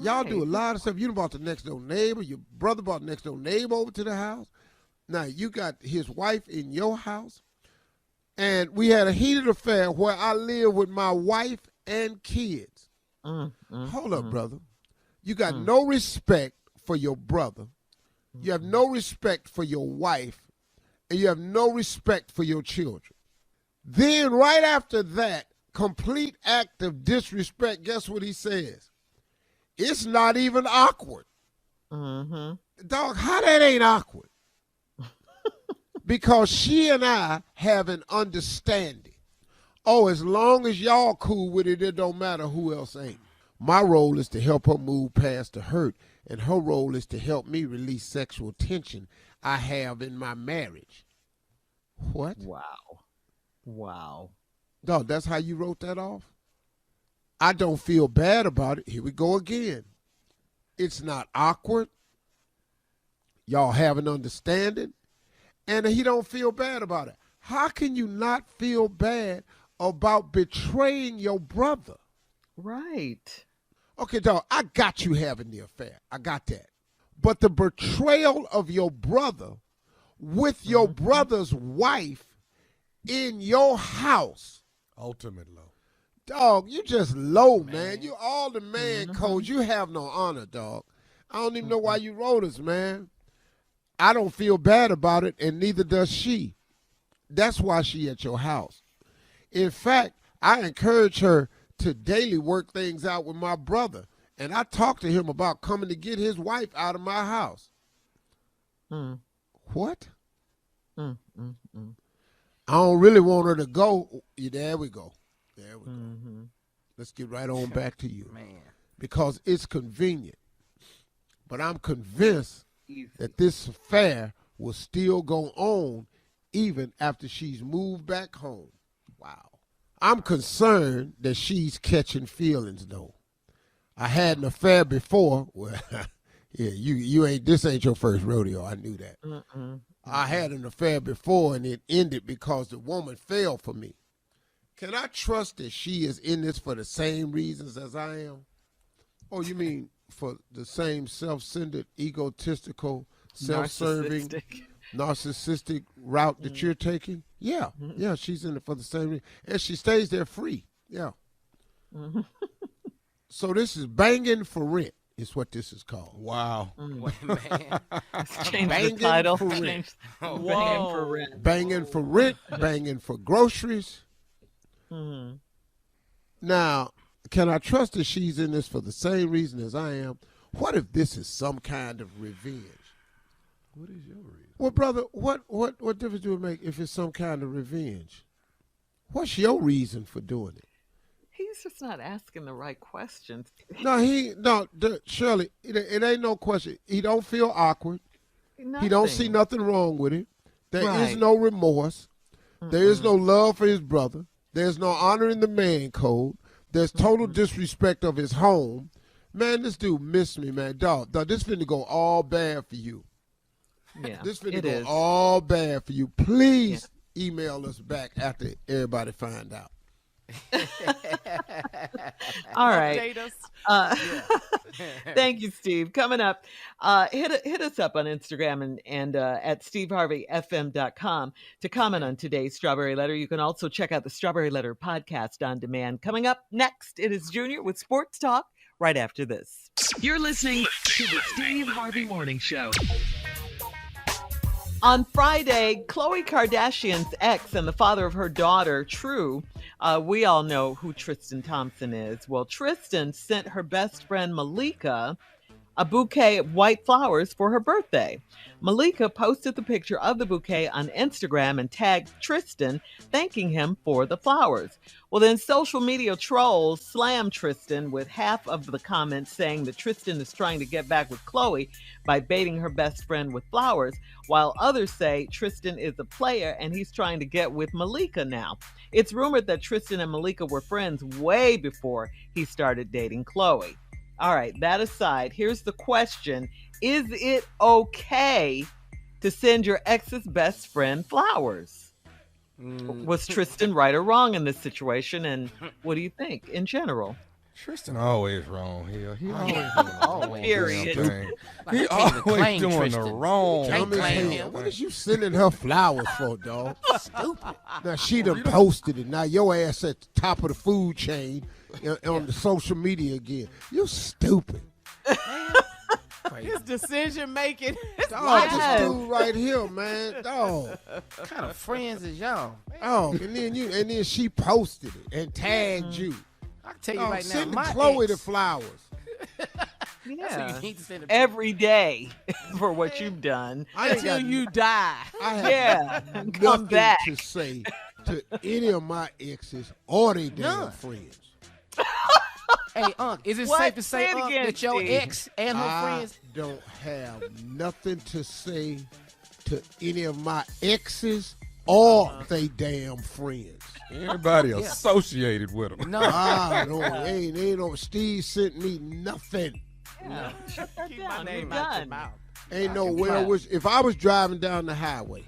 Y'all do a lot of stuff. You done bought the next door neighbor. Your brother bought the next door neighbor over to the house. Now, you got his wife in your house. And we had a heated affair where I lived with my wife and kids. Hold up, brother. You got no respect for your brother. You have no respect for your wife. And you have no respect for your children. Then right after that complete act of disrespect, guess what he says? It's not even awkward. Dog, how that ain't awkward? Because she and I have an understanding. Oh, as long as y'all cool with it, it don't matter who else ain't. My role is to help her move past the hurt, and her role is to help me release sexual tension I have in my marriage. What? Wow. Dog, that's how you wrote that off? I don't feel bad about it. Here we go again. It's not awkward. Y'all have an understanding. And he don't feel bad about it. How can you not feel bad about betraying your brother? Right. Okay, dog, I got you having the affair. I got that. But the betrayal of your brother with your brother's wife in your house. Ultimate low. Dog, you just low, man. You all the man codes. You have no honor, dog. I don't even know why you wrote us, man. I don't feel bad about it, and neither does she. That's why she at your house. In fact, I encourage her to daily work things out with my brother, and I talked to him about coming to get his wife out of my house. What? I don't really want her to go. There we go. There we go. Let's get right on back to you. Man. Because it's convenient. But I'm convinced that this affair will still go on even after she's moved back home. Wow. I'm concerned that she's catching feelings, though. I had an affair before. Well, yeah, you ain't. This ain't your first rodeo. I knew that. I had an affair before, and it ended because the woman fell for me. Can I trust that she is in this for the same reasons as I am? Oh, you mean for the same self-centered, egotistical, self-serving, narcissistic route that you're taking? Yeah. Yeah, she's in it for the same reason. And she stays there free. Yeah. So this is banging for rent is what this is called. Wow. Man. Change Banging the title. for rent. Banging for rent. Banging for rent, banging for groceries. Now, can I trust that she's in this for the same reason as I am? What if this is some kind of revenge? What is your reason? Well, brother, what difference do it make if it's some kind of revenge? What's your reason for doing it? He's just not asking the right questions. Shirley, it ain't no question. He don't feel awkward. Nothing. He don't see nothing wrong with it. There is Right. no remorse. There is no love for his brother. There's no honor in the man code. There's total disrespect of his home. Man, this dude missed me, man. Dog, this finna go all bad for you. Yeah, This finna it go is. all bad for you. Please email us back after everybody find out. All right. Update us. Thank you, Steve. Coming up, hit us up on Instagram and at steveharveyfm.com to comment on today's Strawberry Letter. You can also check out the Strawberry Letter podcast on demand. Coming up next, it is Junior with Sports Talk right after this. You're listening to the Steve Harvey Morning Show. On Friday, Khloe Kardashian's ex and the father of her daughter, True, we all know who Tristan Thompson is. Well, Tristan sent her best friend Malika a bouquet of white flowers for her birthday. Malika posted the picture of the bouquet on Instagram and tagged Tristan, thanking him for the flowers. Well, then social media trolls slammed Tristan with half of the comments saying that Tristan is trying to get back with Khloe by baiting her best friend with flowers, while others say Tristan is a player and he's trying to get with Malika now. It's rumored that Tristan and Malika were friends way before he started dating Khloe. All right, that aside, here's the question. Is it okay to send your ex's best friend flowers? Was Tristan right or wrong in this situation? And what do you think in general? Tristan always wrong here. He always doing the wrong Period. thing. He always doing the wrong thing. What is you sending her flowers for, dog? Stupid. Now, she done posted it. Now, your ass at the top of the food chain on the social media again. You stupid. His decision making. Dog, this dude right here, man. Dog. What kind of friends is y'all? Oh, and then she posted it and tagged you. I can tell you right now, send my Khloe ex, the flowers. Yeah. You need to send Every day for what you've done. Until you die. I have Yeah. Come nothing back. to say to any of my exes or they damn None. friends. Hey, Unc, is it What? safe to say, Say it Unc, again, that your Steve. ex and her I friends? don't have nothing to say to any of my exes or they damn friends. Anybody associated with him. No. Ain't no Steve sent me nothing. Yeah. Shut that Keep my down. You're name out your done. mouth. Ain't no if I was driving down the highway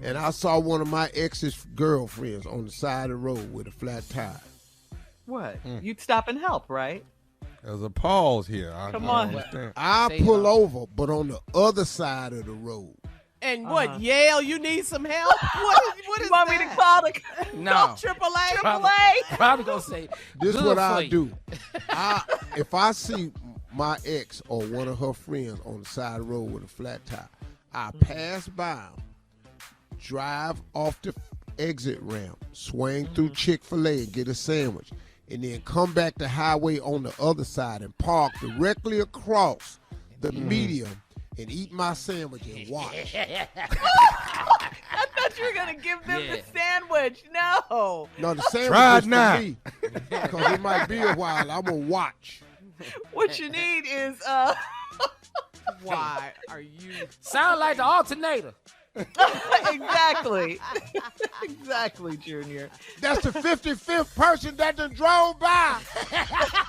and I saw one of my ex's girlfriends on the side of the road with a flat tire. What? You'd stop and help, right? There's a pause here. Come I on. understand. I Say pull over, but on the other side of the road. And what, Yale, you need some help? What is You want me to call the No. AAA? Probably gonna say, This good what for I you. do. If I see my ex or one of her friends on the side of the road with a flat tire, I pass by them, drive off the exit ramp, swing through Chick-fil-A and get a sandwich, and then come back the highway on the other side and park directly across the median and eat my sandwich and watch. I thought you were going to give them the sandwich. No. No, the sandwich Try is it now. for me because it might be a while. I'm going to watch. What you need is Why are you? Sound like the alternator. exactly. Exactly, Junior. That's the 55th person that done drove by.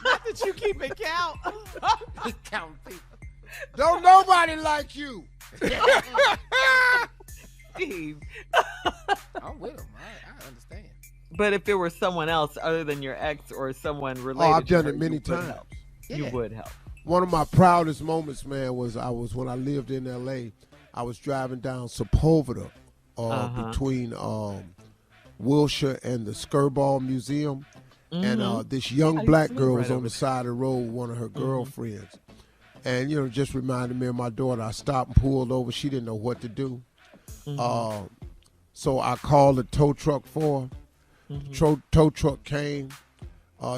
Not that you keep it count. Counting people. Don't nobody like you. Steve. I'm with him. I understand. But if it were someone else other than your ex or someone related, I've done to it her, many you would times. help. You would help. One of my proudest moments, man, was when I lived in L.A. I was driving down Sepulveda between Wilshire and the Skirball Museum. And this young black girl was on the side of the road with one of her girlfriends. And, just reminded me of my daughter. I stopped and pulled over. She didn't know what to do. So I called the tow truck for her. The tow truck came.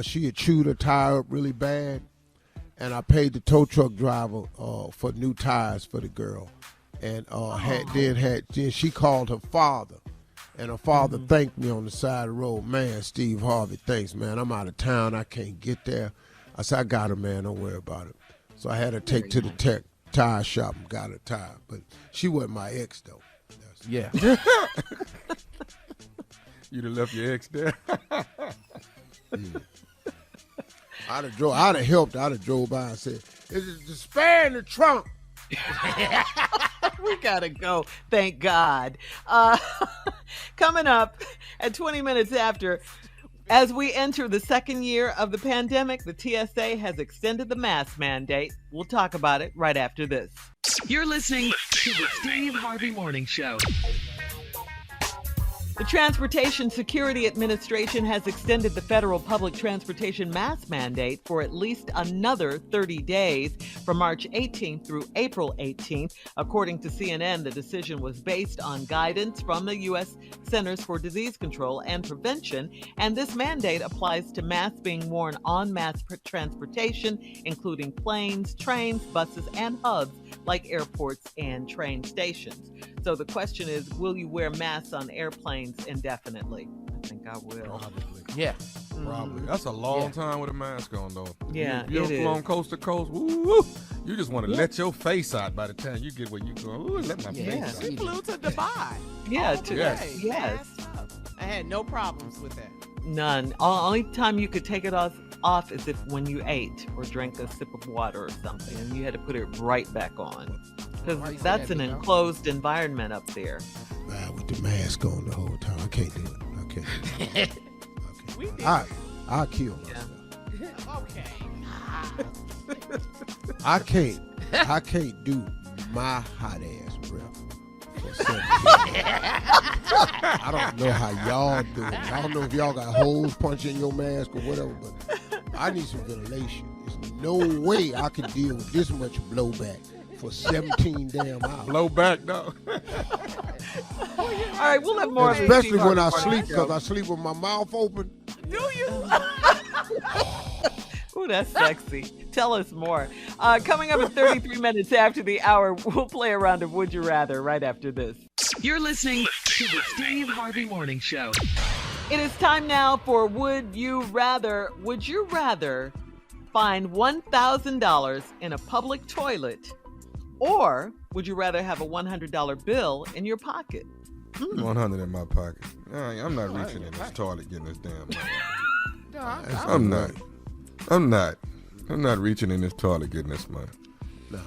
She had chewed her tire up really bad. And I paid the tow truck driver for new tires for the girl. And then she called her father. And her father thanked me on the side of the road. Man, Steve Harvey, thanks, man. I'm out of town. I can't get there. I said, I got her, man. Don't worry about it. So I had her take to the tire shop and got her tire. But she wasn't my ex, though. Yeah. You'd have left your ex there. I'd have helped. I'd have drove by and said, "Is the spare in the trunk?" We gotta go. Thank God. Coming up at 20 minutes after, As we enter the second year of the pandemic, the TSA has extended the mask mandate. We'll talk about it right after this. You're listening to the Steve Harvey Morning Show. The Transportation Security Administration has extended the federal public transportation mask mandate for at least another 30 days from March 18th through April 18th. According to CNN, the decision was based on guidance from the U.S. Centers for Disease Control and Prevention, and this mandate applies to masks being worn on mass transportation, including planes, trains, buses, and hubs like airports and train stations. So the question is, will you wear masks on airplanes indefinitely? I think I will. Probably. Yeah. Probably. That's a long time with a mask on, though. Yeah, You're it flown is. coast to coast. Woo, you just want to let your face out by the time you get where you go. Ooh, let my face out. We flew to Dubai. Yeah, All to- day. yes. Masked up. I had no problems with that. None. Only time you could take it off is if when you ate or drank a sip of water or something, and you had to put it right back on. Why you Because say that's that, an Nico? enclosed environment up there. Ride with the mask on the whole time. I can't do it. I can't do it. We did. I'll kill myself. Okay. I can't do my hot ass breath for 7 years. I don't know how y'all do it. I don't know if y'all got holes punching your mask or whatever, but I need some ventilation. There's no way I can deal with this much blowback for 17 damn hours. Blow back, though. All right, we'll have more. of the Especially Steve when I Harvey sleep, Morning because I sleep with my mouth open. Do you? Ooh, that's sexy. Tell us more. Coming up at 33 minutes after the hour, we'll play a round of Would You Rather right after this. You're listening to the Steve Harvey Morning Show. It is time now for Would You Rather. Would you rather find $1,000 in a public toilet, or would you rather have a $100 bill in your pocket? 100 in my pocket. I'm not reaching in this toilet getting this damn money. No, I'm not reaching in this toilet getting this money. No.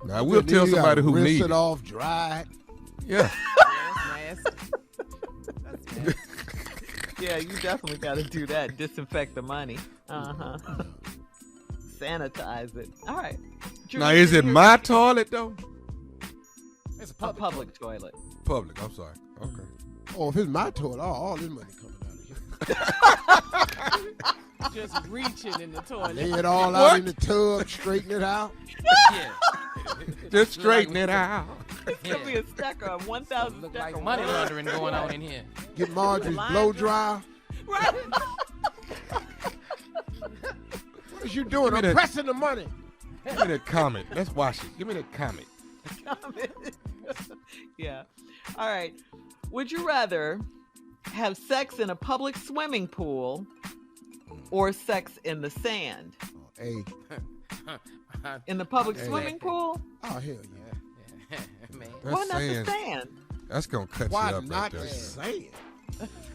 Now, I will Then tell you gotta somebody who rinse needs it it. off, dry it. Yeah. That's nasty. Yeah, you definitely got to do that. Disinfect the money. Sanitize it. All right. Now, is it my toilet, though? It's a public toilet? Public, I'm sorry. Okay. Oh, if it's my toilet, all this money coming out of here. Just reaching in the toilet. Lay it all out in the tub, straighten it out. Yeah. Just straighten it out. It's going to be a stack of 1,000 Look stack like of money money. laundering going on in here. Get Marjorie's blow dryer. Right. What is you doing? Give me I'm that. pressing the money. Give me that comment. Let's wash it. Give me that comment. Yeah. All right. Would you rather have sex in a public swimming pool or sex in the sand? Hey. In the public Hey. swimming pool? Oh, hell yeah. Man. Why not the sand. sand? That's going to cut Why you up not right the there. sand?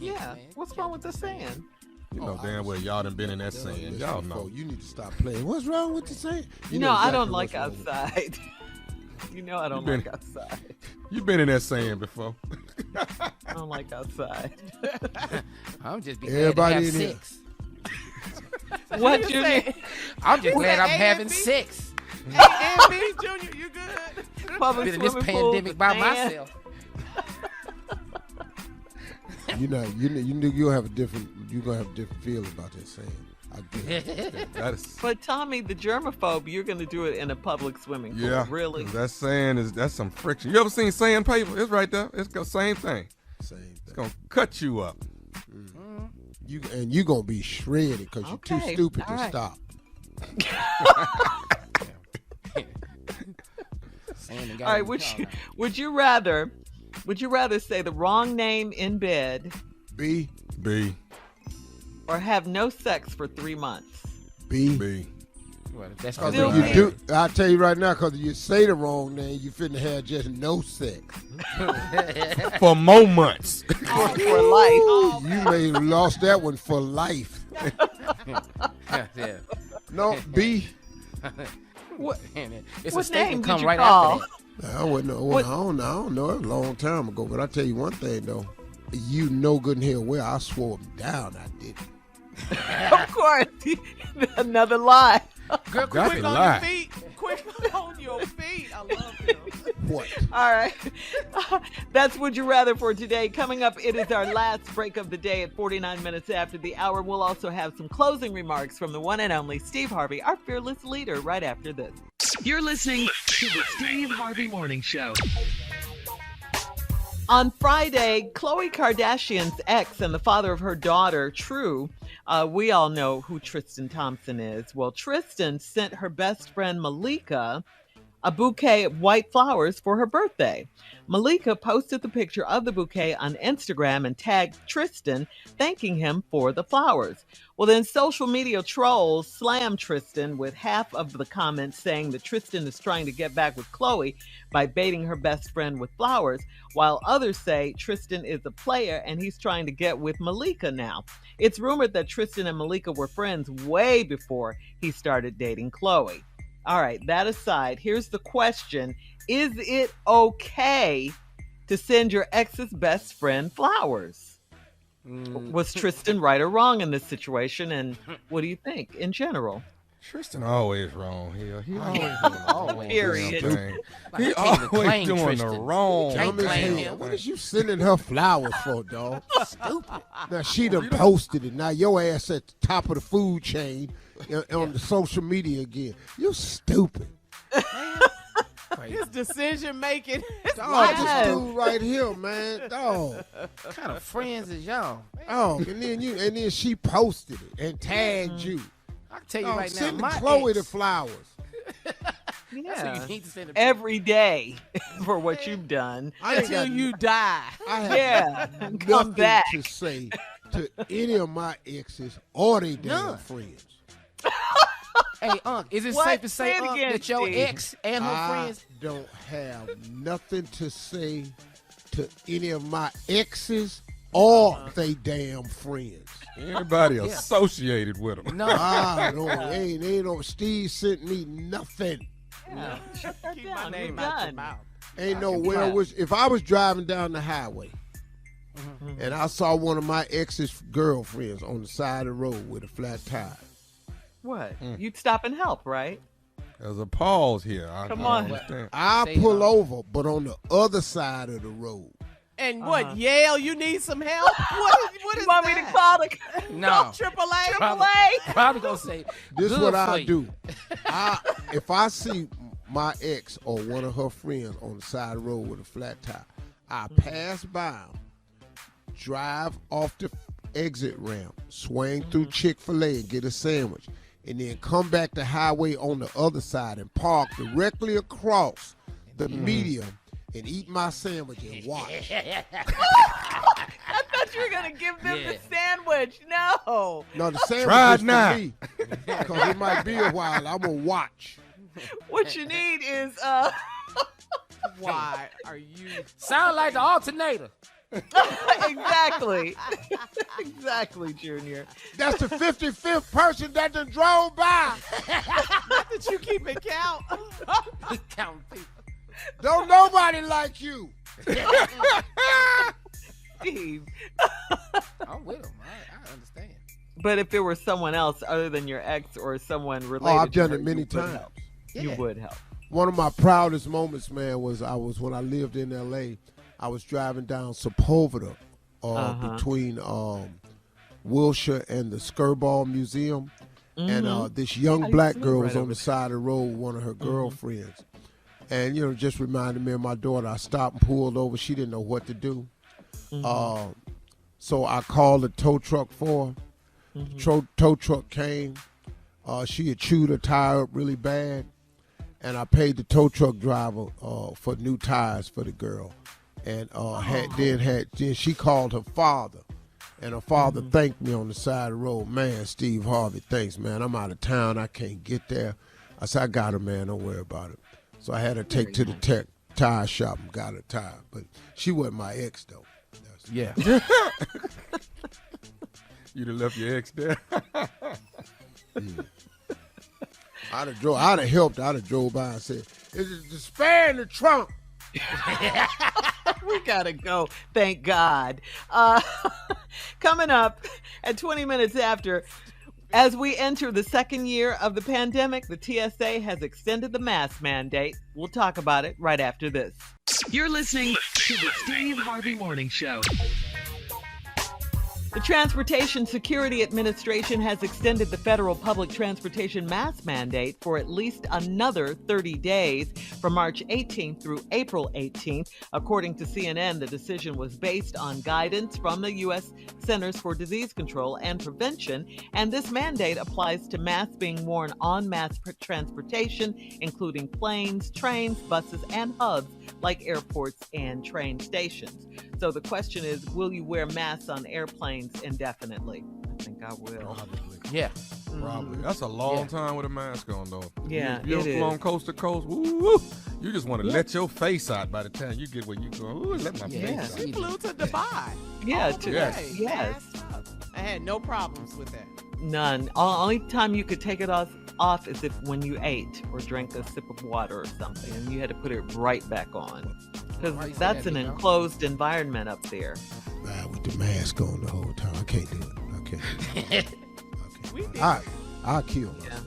Yeah. man. What's wrong with the sand? You know damn well y'all done been in that sand. Y'all know. You need to stop playing. What's wrong with the sand? You No, know I exactly don't like what's wrong with it. outside. You know I don't You been- like outside. You been in that sand before. I don't like outside. I'm just be Everybody glad to in have here. sex. What, you Junior? say? I'm just Is glad that I'm having A&B? sex. A&B, Junior, you good? Public Been in this swimming pool, pandemic the by sand. myself. You know, you'll have a different. You're gonna have a different feeling about that sand. I get it. That is, But Tommy, the germaphobe, you're going to do it in a public swimming pool. yeah. Really? That sand that's some friction. You ever seen sandpaper? It's right there. It's the same thing. Same It's thing. gonna cut you up. You're gonna be shredded because you're too Okay, stupid to all right. stop. All right, would you rather say the wrong name in bed B, or have no sex for 3 months? B. Well, that's Because Still if B. you do, I'll tell you right now, because if you say the wrong name, you finna have just no sex. For more months. For life. You may have lost that one for life. yeah. No, B. What, It's what a statement name come did you right call? after that. I don't know. It was a long time ago, but I'll tell you one thing, though. You know good and hell well I swore him down. I didn't. Of course. Another lie. Girl, That's Quick a on lie. your feet. Quick on your feet. I love him. What? All right. That's Would You Rather for today. Coming up, it is our last break of the day at 49 minutes after the hour. We'll also have some closing remarks from the one and only Steve Harvey, our fearless leader, right after this. You're listening to the Steve Harvey Morning Show. On Friday, Khloe Kardashian's ex and the father of her daughter, True, we all know who Tristan Thompson is. Well, Tristan sent her best friend Malika a bouquet of white flowers for her birthday. Malika posted the picture of the bouquet on Instagram and tagged Tristan, thanking him for the flowers. Well, then social media trolls slammed Tristan with half of the comments saying that Tristan is trying to get back with Khloe by baiting her best friend with flowers, while others say Tristan is a player and he's trying to get with Malika now. It's rumored that Tristan and Malika were friends way before he started dating Khloe. All right, that aside, here's the question. Is it okay to send your ex's best friend flowers? Was Tristan right or wrong in this situation? And what do you think in general? Tristan always wrong here. He always Period. doing the thing. He I can't even always claim doing Tristan. the wrong Can't Dumb as claim hell. him. What is you sending her flowers for, dog? Stupid. Now she done posted it. Now your ass at the top of the food chain on the social media again. You stupid. His decision making. Dog, this dude right here, man. Dog. What kind of friends is y'all? Oh, and then she posted it and tagged you. I can tell you Dog, right now, send my Khloe ex, the flowers. that's who you need to send it Every day for what you've done. I ain't Until got you die. I have Yeah, come nothing back. to say to any of my exes or they damn None. friends. Hey, Unc, is it What? safe to say, Say it Unc, again, that your Steve. ex and her I friends? don't have nothing to say to any of my exes or they damn friends. Anybody associated with him. No. Ain't no Steve sent me nothing. Yeah, shut that Keep my down. You're name out your done. mouth. Ain't no where was if I was driving down the highway and I saw one of my ex's girlfriends on the side of the road with a flat tire. What? You'd stop and help, right? There's a pause here. Come I on. understand. I Say pull it. over, but on the other side of the road. And what, Yale, you need some help? What is You want that? me to call the No. AAA? AAA? Probably gonna say, This is good what for I you. do. If I see my ex or one of her friends on the side of the road with a flat tire, I pass by them, drive off the exit ramp, swing through Chick-fil-A and get a sandwich, and then come back the highway on the other side and park directly across the median and eat my sandwich and watch. I thought you were going to give them the sandwich. No. No, the sandwich Try is it now. for me because it might be a while. I'm going to watch. What you need is Why are you? Sound like the alternator. exactly. Exactly, Junior. That's the 55th person that done drove by. Did you keep it count? Count people. Don't nobody like you. Steve. I'm with him. I understand. But if it were someone else other than your ex or someone related Oh, I've to done her, it many you would times. help. You would help. One of my proudest moments, man, was when I lived in L.A., I was driving down Sepulveda between Wilshire and the Skirball Museum. And this young black girl was on the side of the road with one of her girlfriends. And, just reminded me of my daughter. I stopped and pulled over. She didn't know what to do. So I called the tow truck for her. Tow truck came. She had chewed her tire up really bad. And I paid the tow truck driver for new tires for the girl. And then she called her father. And her father thanked me on the side of the road. Man, Steve Harvey, thanks, man. I'm out of town. I can't get there. I said, I got her, man. Don't worry about it. So I had her take to the tire shop and got her tire. But she wasn't my ex, though. Yeah. You'd have left your ex there. I'd have helped. I'd have drove by and said, "Is it the spare in the trunk?" We gotta go. Thank God. Coming up at 20 minutes after, as we enter the second year of the pandemic, the TSA has extended the mask mandate. We'll talk about it right after this. You're listening to the Steve Harvey Morning Show. The Transportation Security Administration has extended the federal public transportation mask mandate for at least another 30 days from March 18th through April 18th. According to CNN, the decision was based on guidance from the U.S. Centers for Disease Control and Prevention, and this mandate applies to masks being worn on mass transportation, including planes, trains, buses, and hubs like airports and train stations. So the question is, will you wear masks on airplanes indefinitely? I think I will. Probably. Yeah. Probably. That's a long time with a mask on, though. Yeah, you it is. flown coast to coast. Woo, you just want to let your face out by the time you get where you go. Ooh, let my face out. We flew to Dubai. Yeah, Yes. yes. I had no problems with that. None. Only time you could take it off is if when you ate or drank a sip of water or something, and you had to put it right back on. Because that's an enclosed environment up there. Ride with the mask on the whole time. I can't do it. I can't do it. I'll kill myself.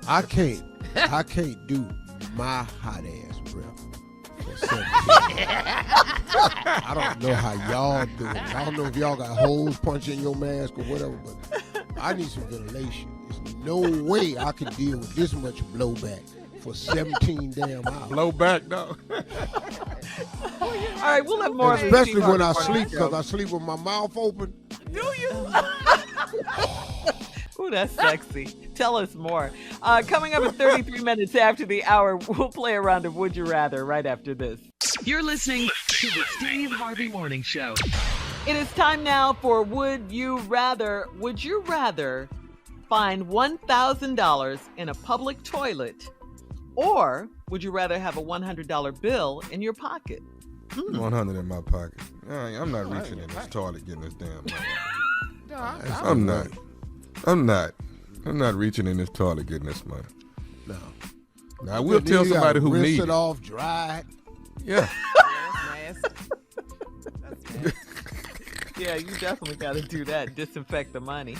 Okay. I can't do my hot ass breath for 7 I don't know how y'all do it. I don't know if y'all got holes punching your mask or whatever, but I need some ventilation. There's no way I can deal with this much blowback for 17 damn hours. Blow back, dog. All right, we'll have more. Especially when I sleep, because I sleep with my mouth open. Do you? Ooh, that's sexy. Tell us more. Coming up at 33 minutes after the hour, we'll play a round of Would You Rather right after this. You're listening to the Steve Harvey Morning Show. It is time now for Would You Rather. Would you rather find $1,000 in a public toilet, or would you rather have a $100 bill in your pocket? 100 in my pocket. I'm not reaching in this toilet getting this damn money. I'm not reaching in this toilet getting this money. No. Now, I will tell somebody who needs it. Rinse it off, dry it. Yeah. Yeah, you definitely got to do that. Disinfect the money.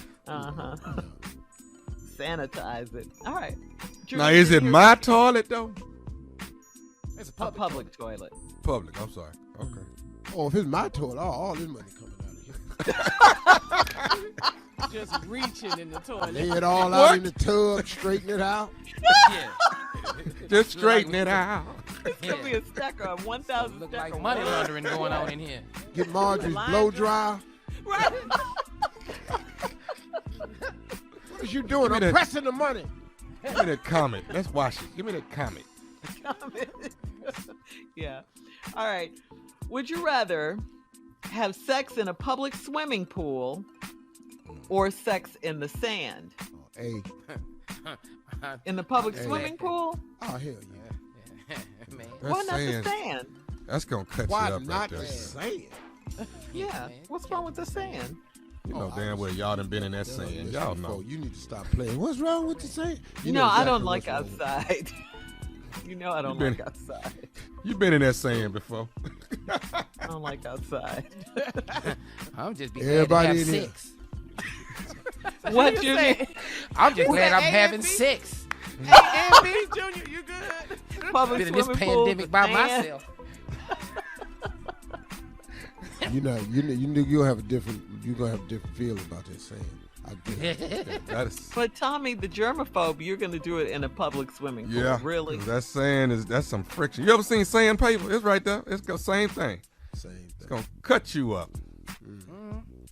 Sanitize it. All right. Now, is it my toilet, though? It's a public toilet. Public, I'm sorry. Okay. Oh, if it's my toilet, all this money coming out of here. Just reaching in the toilet. Lay it all out in the tub, straighten it out. Yeah. Just straighten it out. It's going to be a stacker of 1,000 Look stacker. like money laundering going on in here. Get Marjorie's blow dryer. Right. What is you doing? I'm pressing the money. Give me that comment. Let's wash it. Give me that comment. Yeah. All right. Would you rather have sex in a public swimming pool or sex in the sand? Hey. In the public swimming pool? Oh, hell yeah. Man. Why not the sand? That's going to cut Why you up not right there. the sand? Yeah. What's wrong with the sand? You know damn well y'all done been in that sand. Y'all know. You need to stop playing. What's wrong with the sand? You know, I don't like outside. You know I don't like outside. You've been in that sand before. I don't like outside. I'm just be Everybody glad to in have here. sex. What you say? I'm just glad I'm A&B? having sex. A&B, Junior, you good? Public Been in this swimming pool, pandemic by sand. myself. You'll have a different. You're gonna have a different feel about that sand. I get it. That is, But Tommy, the germaphobe, you're going to do it in a public swimming pool. yeah. Really? That sand that's some friction. You ever seen sandpaper? It's right there. It's the same thing. Same thing. It's gonna cut you up.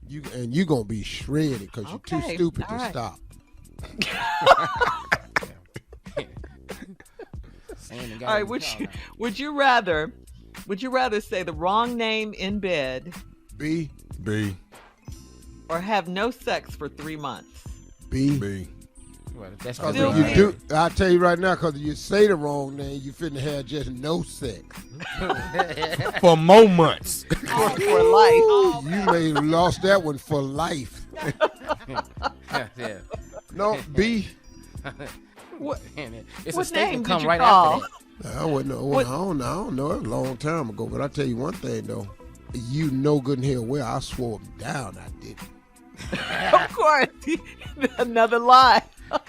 You're gonna be shredded because you're too Okay, stupid all to right. stop. All right, would you rather say the wrong name in bed B. or have no sex for 3 months? B. Well, that's Because Still if you B. do, I'll tell you right now, because if you say the wrong name, you finna have just no sex. For more months. For life. You may have lost that one for life. yeah. No, B. What, It's what a statement name come did you right call? after I wouldn't know. I don't know. It was a long time ago. But I tell you one thing though, you know good and hell well I swore him down. I didn't. Of course, another lie.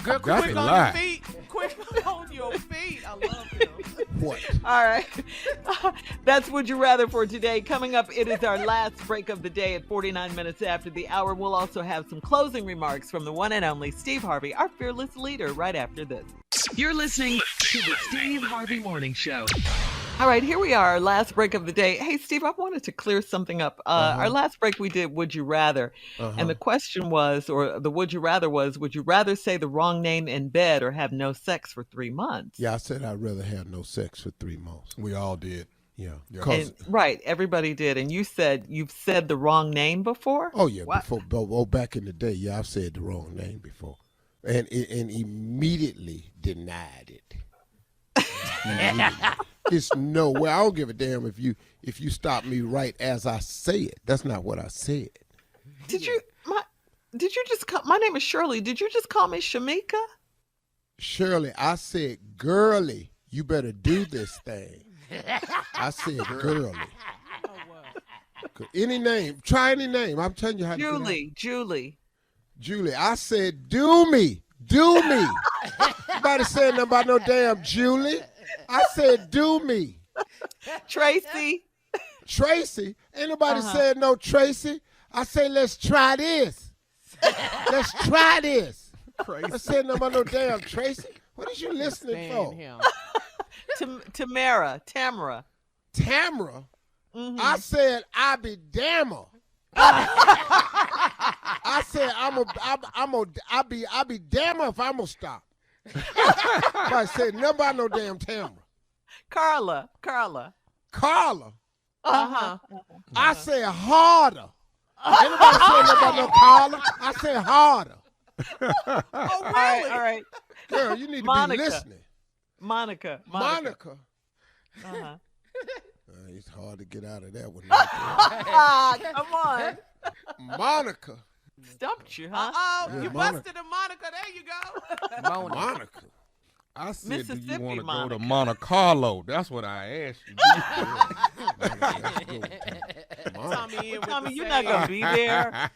Girl, That's quick a on lie. your feet. Quick on your feet. I love him. What? All right. That's Would You Rather for today. Coming up, it is our last break of the day at 49 minutes after the hour. We'll also have some closing remarks from the one and only Steve Harvey, our fearless leader, right after this. You're listening to the Steve Harvey Morning Show. All right, here we are, our last break of the day. Hey, Steve, I wanted to clear something up. Our last break we did Would You Rather, and the question was, or the Would You Rather was, would you rather say the wrong name in bed or have no sex for 3 months? Yeah, I said I'd rather have no sex for 3 months. We all did. Yeah. And, right, everybody did. And you said you've said the wrong name before? Oh, yeah, before, back in the day, yeah, I've said the wrong name before. And immediately denied it. It's no way. I don't give a damn if you stop me right as I say it. That's not what I said. Did you just call, my name is Shirley. Did you just call me Shamika? Shirley, I said, girly, you better do this thing. I said, girly. Any name. Try any name. I'm telling you how to do it. Julie. I said, do me. Do me. Nobody said nothing about no damn Julie. I said, do me. Tracy. Ain't nobody said no Tracy. I said, let's try this. Let's try this. I said nothing about no damn Tracy. What is you listening for? Tamara. Tamara? Mm-hmm. I said, I be dammer. I said, I be dammer if I'm gonna stop. I said nothing about no damn Tamara. Carla. I said harder. Ain't nobody saying nothing about no Carla. I said harder. Oh, really? All right. Girl, you need to be listening. Monica. It's hard to get out of that one. Come on. Monica. Stumped you, huh? Oh, you busted a Monica. There you go. Monica. I said, do you Mississippi want to go Monica. to Monte Carlo? That's what I asked you. Tommy, you're not going to be there.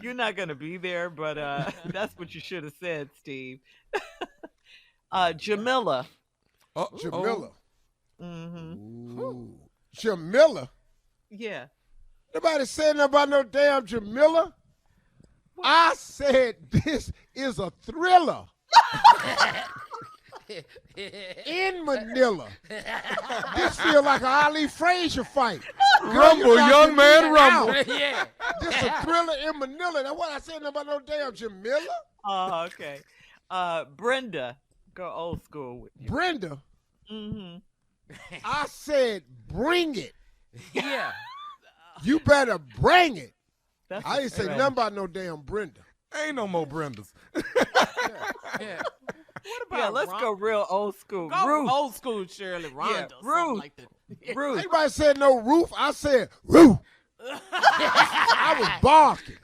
You're not going to be there, but that's what you should have said, Steve. Jamila. Jamila. Mm-hmm. Ooh. Jamila? Yeah. Nobody said nothing about no damn Jamila. I said this is a thriller. In Manila. This feel like an Ali Frazier fight. Rumble, young man, rumble. Yeah. This is a thriller in Manila. That's what I said about no damn Jamila. Oh, okay. Brenda. Go old school with you. Brenda. Mm-hmm. I said bring it. Yeah. You better bring it. That's I didn't say nothing about no damn Brenda. Ain't no more Brendas. Yeah. What about Yeah, let's go real old school. Go Ruth. old school, Shirley. Rhonda. Ruth. Like that. Ruth. Anybody said no roof? I said roof. I was barking.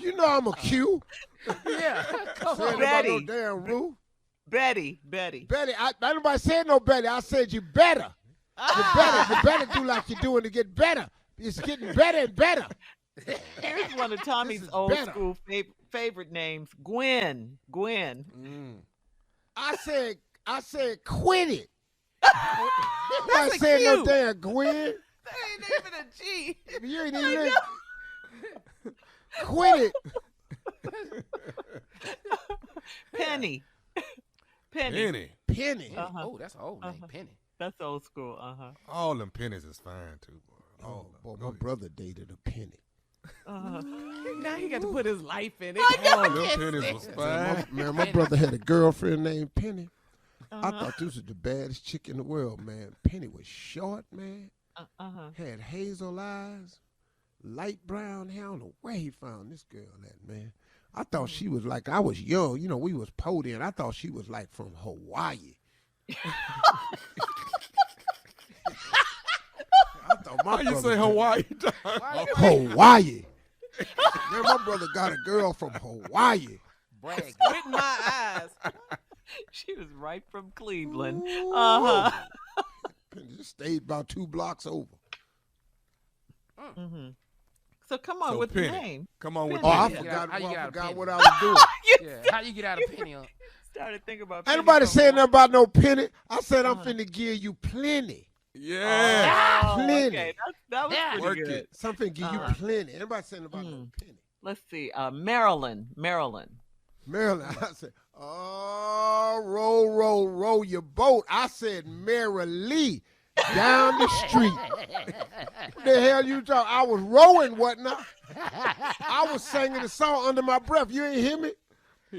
You know I'm a Q. Yeah. Come Said on. about no Betty. damn roof. Betty. Betty, nobody said no Betty. I said you better. You better do like you're doing to get better. It's getting better and better. Here's one of Tommy's This is old better. school favorite names. Gwen. I said quit it. Nobody said no damn Gwen. That ain't even a G. You ain't even quit it. Penny. Penny. Penny. Oh, that's an old name. Penny. That's old school. All them pennies is fine, too, boy. Oh, boy, my brother dated a Penny. Now he got to put his life in it. All them pennies was fine. My brother had a girlfriend named Penny. I thought this was the baddest chick in the world, man. Penny was short, man. Had hazel eyes, light brown hair. I don't know where he found this girl at, man. I thought she was like, I was young. You know, we was pulled in. I thought she was like from Hawaii. I thought my Why you brother say Hawaii? Hawaii. Man, my brother got a girl from Hawaii. Brag. With my eyes. She was right from Cleveland. Uh-huh. Just stayed about 2 blocks over. Mm-hmm. So come on with Penny. the name. Come on with Oh, I Penny. forgot what I was doing. Yeah, how you get out of Penny? Started thinking about Ain't Penny nobody so saying much. nothing about no penny. I said I'm finna give you plenty. Yeah. Oh, Plenty. okay. That was pretty Work good. it. Something give you plenty. Anybody saying about no penny? Let's see. Maryland. Maryland. I said, oh, row your boat. I said Mary Lee down the street. What the hell you talking? I was rowing, wasn't I? I was singing the song under my breath. You ain't hear me?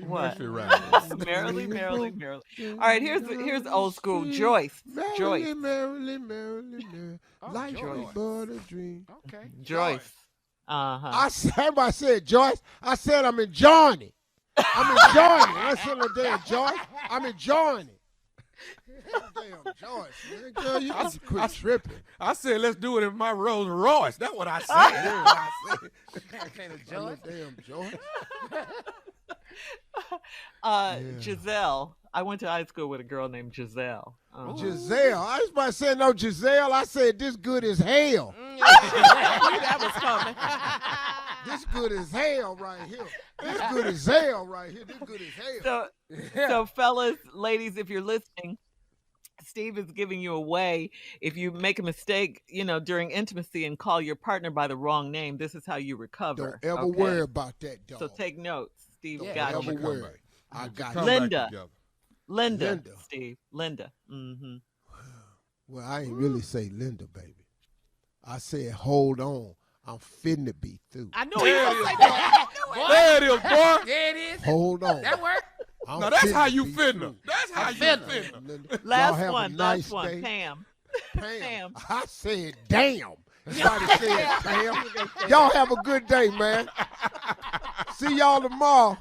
What? Merrily, Merrily. All right, here's old school. Joyce. Joyce. Merrily. Life Joyce. but a dream. Okay. Joyce. Uh-huh. Everybody said Joyce. I said I'm enjoying it. I said no damn Joyce. I'm enjoying it. Damn Joyce, man. Girl, you got to quit tripping. I said, let's do it in my Rolls Royce. That's what I said. Damn Joyce. Giselle. I went to high school with a girl named Giselle. Giselle. I was about to say no Giselle. I said this good as hell. That was coming. This good as hell right here. This good as hell right here. This good as hell. So fellas, ladies, if you're listening, Steve is giving you away. If you make a mistake, during intimacy and call your partner by the wrong name, this is how you recover. Don't ever worry about that, dog. So take notes. Steve Don't got ever you. worry. I got Come you. back together. Linda. Steve. Linda. Mm-hmm. Well, I ain't really say Linda, baby. I said, hold on. I'm finna be through. I knew he was gonna say that. There it is, boy. There it is. Hold on. That worked. Now that's how you be finna. through. That's how you finna. Linda. Y'all Last have one. a nice Last one. day. Pam. Pam. I said, damn. Somebody said, Pam. Y'all have a good day, man. See y'all tomorrow.